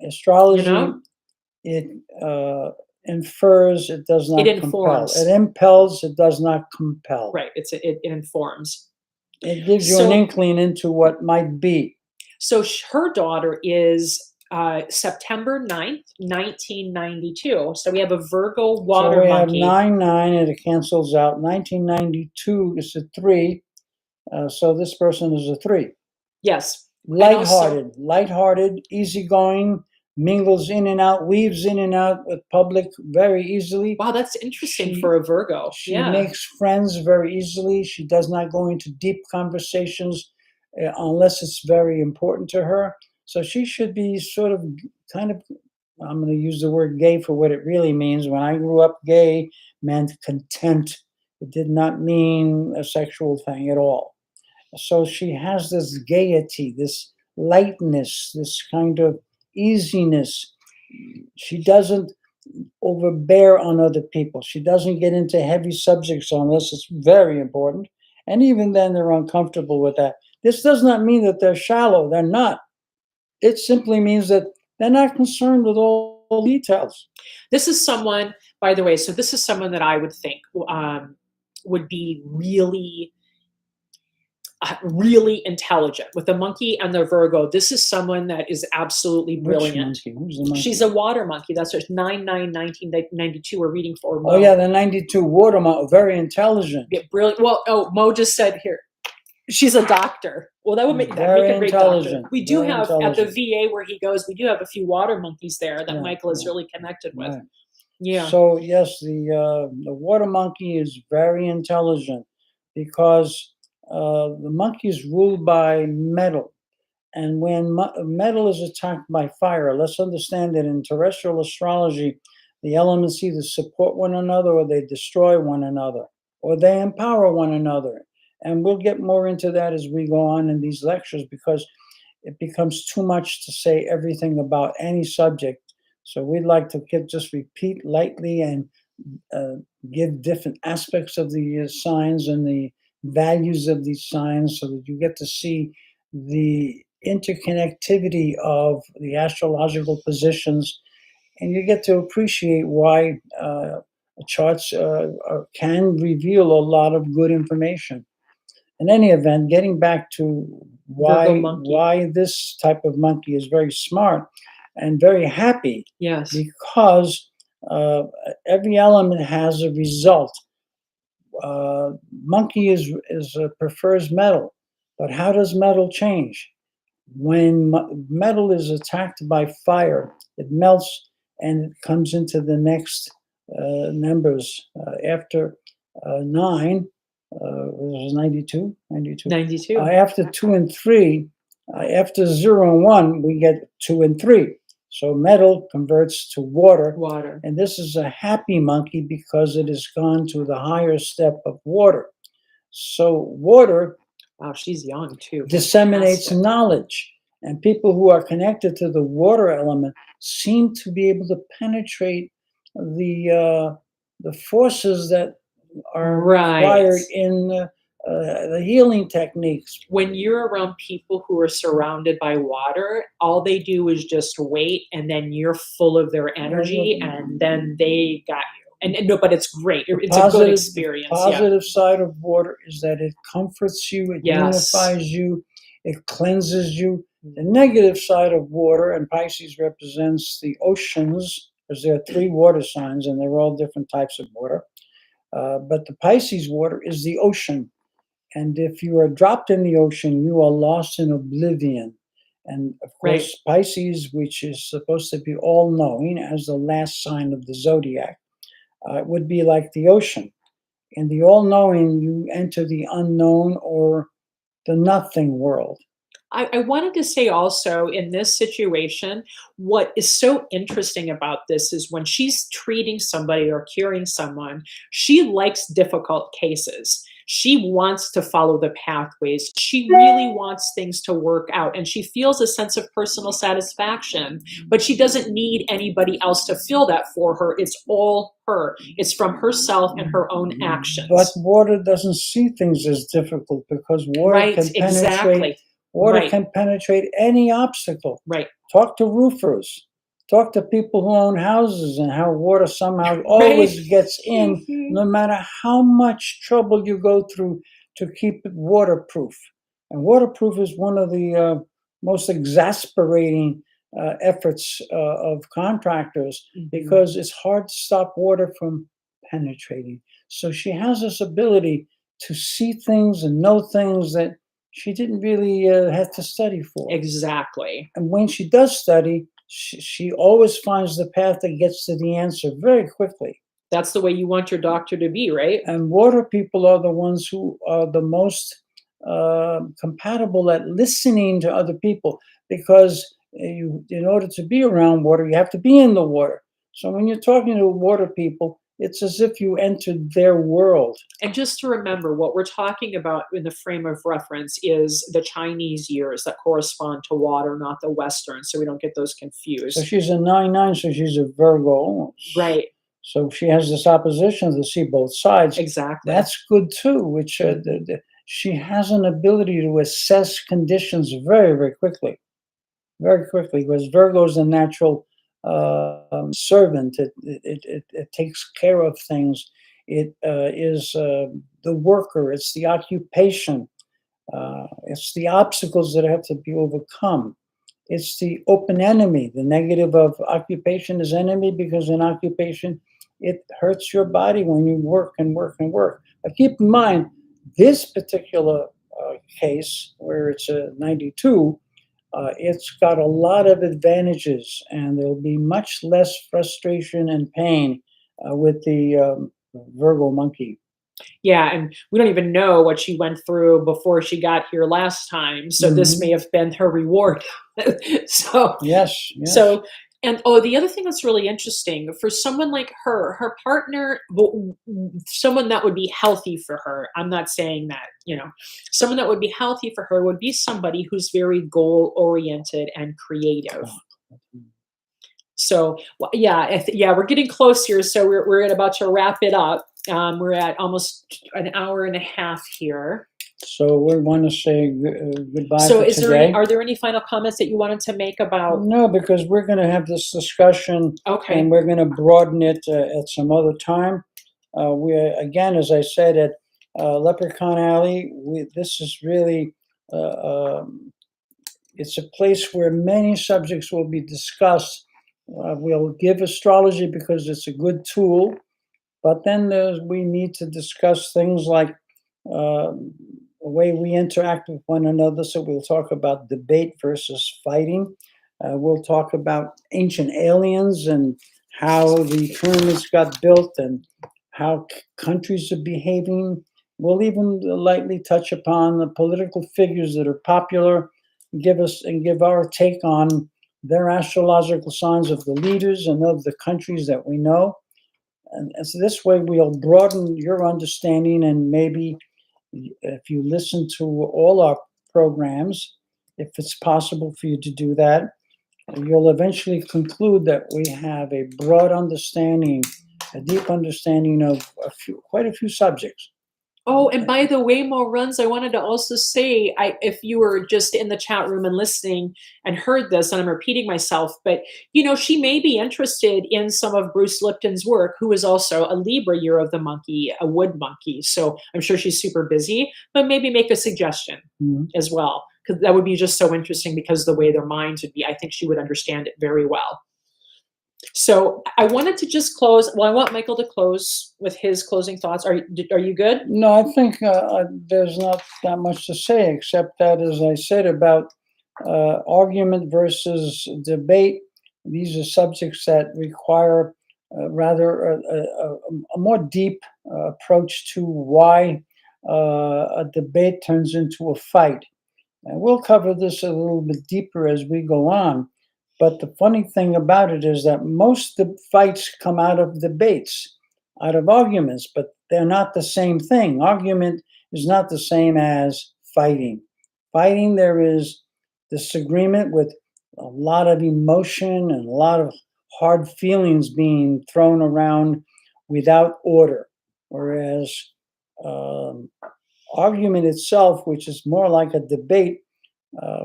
astrology, You know? it infers, it does not It compel. informs. It impels, it does not compel. Right. It informs. It gives you an inkling into what might be. So her daughter is September 9th, 1992. So we have a Virgo water So we monkey. have 9/9 and it cancels out. 1992 is a 3. So this person is a 3. Yes. Lighthearted, easygoing, mingles in and out, weaves in and out with public very easily. Wow, that's interesting for a Virgo. She makes friends very easily. She does not go into deep conversations unless it's very important to her. So she should be sort of kind of, I'm going to use the word gay for what it really means. When I grew up, gay meant content. It did not mean a sexual thing at all. So she has this gaiety, this lightness, this kind of easiness. She doesn't overbear on other people. She doesn't get into heavy subjects unless it's very important. And even then, they're uncomfortable with that. This does not mean that they're shallow. They're not. It simply means that they're not concerned with all the details. This is someone, by the way, so this is someone that I would think would be really intelligent. With the monkey and the Virgo, this is someone that is absolutely Which brilliant. monkey? Who's the monkey? She's a water monkey. That's her 9/9/1992. We're reading for Mo. Oh, yeah, the 92 water monkey. Very intelligent. Yeah, brilliant. Well, oh, Mo just said here, she's a doctor. Well, that would make Very a great intelligent. doctor. We do Very have, at the intelligent. VA where he goes, we do have a few water monkeys there that Yeah, Michael is yeah. really connected with. Right. Yeah. So yes, the water monkey is very intelligent because the monkey is ruled by metal, and when metal is attacked by fire, let's understand that in terrestrial astrology, the elements either support one another or they destroy one another, or they empower one another. And we'll get more into that as we go on in these lectures because it becomes too much to say everything about any subject. So we'd like to just repeat lightly and give different aspects of the signs and the values of these signs so that you get to see the interconnectivity of the astrological positions and you get to appreciate why charts can reveal a lot of good information. In any event, getting back to Virgo monkey. why this type of monkey is very smart and very happy, Yes. because every element has a result. Monkey prefers metal, but how does metal change? When metal is attacked by fire, it melts and it comes into the next numbers after 9. It was 92. 92. After 2 and 3, after 0 and 1, we get 2 and 3. So metal converts to water. Water. And this is a happy monkey because it has gone to the higher step of water. So water, wow, she's young too. disseminates knowledge. And people who are connected to the water element seem to be able to penetrate the forces that are required in the healing techniques. When you're around people who are surrounded by water, all they do is just wait, and then you're full of their energy, and then they got you. And no, but it's great. It's a good experience. The positive side of water is that it comforts you, it unifies you, it cleanses you. The negative side of water, and Pisces represents the oceans, because there are 3 water signs, and they're all different types of water. But the Pisces water is the ocean. And if you are dropped in the ocean, you are lost in oblivion. And of course, Pisces, which is supposed to be all-knowing as the last sign of the zodiac, would be like the ocean. In the all-knowing, you enter the unknown or the nothing world. I wanted to say also in this situation, what is so interesting about this is when she's treating somebody or curing someone, she likes difficult cases. She wants to follow the pathways. She really wants things to work out, and she feels a sense of personal satisfaction, but she doesn't need anybody else to feel that for her. It's all her. It's from herself and her own actions. But water doesn't see things as difficult because water can penetrate. Water can penetrate any obstacle. Talk to roofers. Talk to people who own houses and how water somehow always gets in, no matter how much trouble you go through to keep it waterproof. And waterproof is one of the most exasperating efforts of contractors because it's hard to stop water from penetrating. So she has this ability to see things and know things that she didn't really have to study for. Exactly. And when she does study, she always finds the path that gets to the answer very quickly. That's the way you want your doctor to be, right? And water people are the ones who are the most compatible at listening to other people because in order to be around water, you have to be in the water. So when you're talking to water people, it's as if you entered their world. And just to remember, what we're talking about in the frame of reference is the Chinese years that correspond to water, not the Western, so we don't get those So confused. she's a 9-9, so she's a Virgo. Right, So she has this opposition to see both sides. exactly. That's good too, which she has an ability to assess conditions very, very quickly. Very quickly, because Virgo is a natural servant. It takes care of things. It is the worker. It's the occupation. It's the obstacles that have to be overcome. It's the open enemy. The negative of occupation is enemy, because in occupation, it hurts your body when you work and work and work. But keep in mind, this particular case, where it's a 92, it's got a lot of advantages, and there'll be much less frustration and pain with the Virgo monkey. Yeah, and we don't even know what she went through before she got here last time, so this may Mhm. have been her reward. So Yes, yes. so and oh, the other thing that's really interesting, for someone like her partner, someone that would be healthy for her, I'm not saying that, someone that would be healthy for her would be somebody who's very goal-oriented and creative. So, yeah, yeah, we're getting close here, so we're about to wrap it up. We're at almost an hour and a half here. So we want to say goodbye So, for today. are there any final comments that you wanted to make about? No, because we're going to have this discussion, Okay, and we're going to broaden it at some other time. We again, as I said, at Leprechaun Alley, this is really it's a place where many subjects will be discussed. We'll give astrology because it's a good tool, but then we need to discuss things like the way we interact with one another. So we'll talk about debate versus fighting. We'll talk about ancient aliens and how the pyramids got built and how countries are behaving. We'll even lightly touch upon the political figures that are popular, give our take on their astrological signs of the leaders and of the countries that we know. And so this way we'll broaden your understanding, and maybe if you listen to all our programs, if it's possible for you to do that, you'll eventually conclude that we have a broad understanding, a deep understanding of quite a few subjects. Oh, and by the way, Mo Runs, I wanted to also say, if you were just in the chat room and listening and heard this, and I'm repeating myself, but she may be interested in some of Bruce Lipton's work, who is also a Libra year of the monkey, a wood monkey. So I'm sure she's super busy, but maybe make a suggestion as well, because that would be just so interesting, because the way their minds would be, I think she would understand it very well. So I wanted to just close. Well, I want Michael to close with his closing thoughts. Are you good? No, I think there's not that much to say, except that, as I said, about argument versus debate. These are subjects that require rather a more deep approach to why a debate turns into a fight. And we'll cover this a little bit deeper as we go on. But the funny thing about it is that most of the fights come out of debates, out of arguments, but they're not the same thing. Argument is not the same as fighting. Fighting, there is disagreement with a lot of emotion and a lot of hard feelings being thrown around without order. Whereas argument itself, which is more like a debate,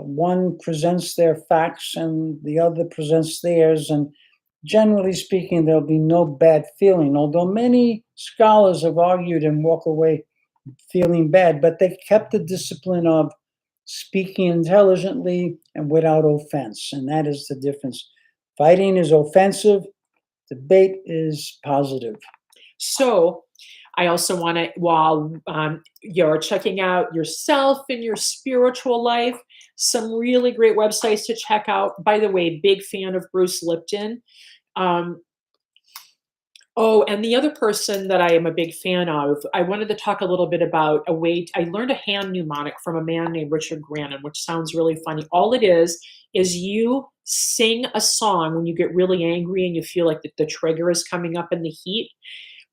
one presents their facts and the other presents theirs, and generally speaking, there'll be no bad feeling, although many scholars have argued and walk away feeling bad, but they kept the discipline of speaking intelligently and without offense, and that is the difference. Fighting is offensive, debate is positive. So I also want to, while you're checking out yourself and your spiritual life, some really great websites to check out. By the way, big fan of Bruce Lipton. Oh, and the other person that I am a big fan of, I wanted to talk a little bit about I learned a hand mnemonic from a man named Richard Grannon, which sounds really funny. All it is you sing a song when you get really angry and you feel like the trigger is coming up in the heat.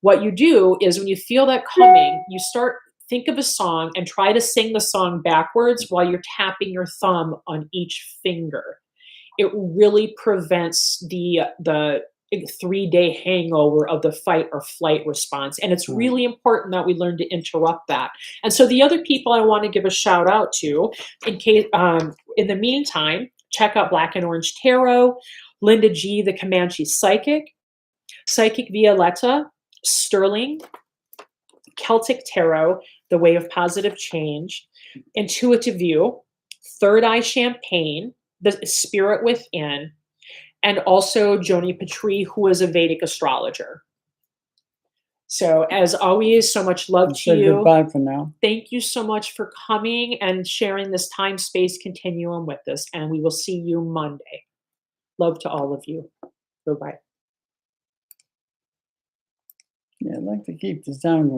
What you do is when you feel that coming, you start think of a song and try to sing the song backwards while you're tapping your thumb on each finger. It really prevents the 3-day hangover of the fight or flight response, and it's Right. really important that we learn to interrupt that. And so the other people I want to give a shout out to, in case in the meantime, check out Black and Orange Tarot, Linda G, the Comanche Psychic Violetta, Sterling, Celtic Tarot, The Way of Positive Change, Intuitive View, Third Eye Champagne, The Spirit Within, and also Joni Patry, who is a Vedic astrologer. So, as always, so much love to Say you. goodbye for now. Thank you so much for coming and sharing this time space continuum with us. And we will see you Monday. Love to all of you. Bye bye. Yeah, I'd like to keep the sound going.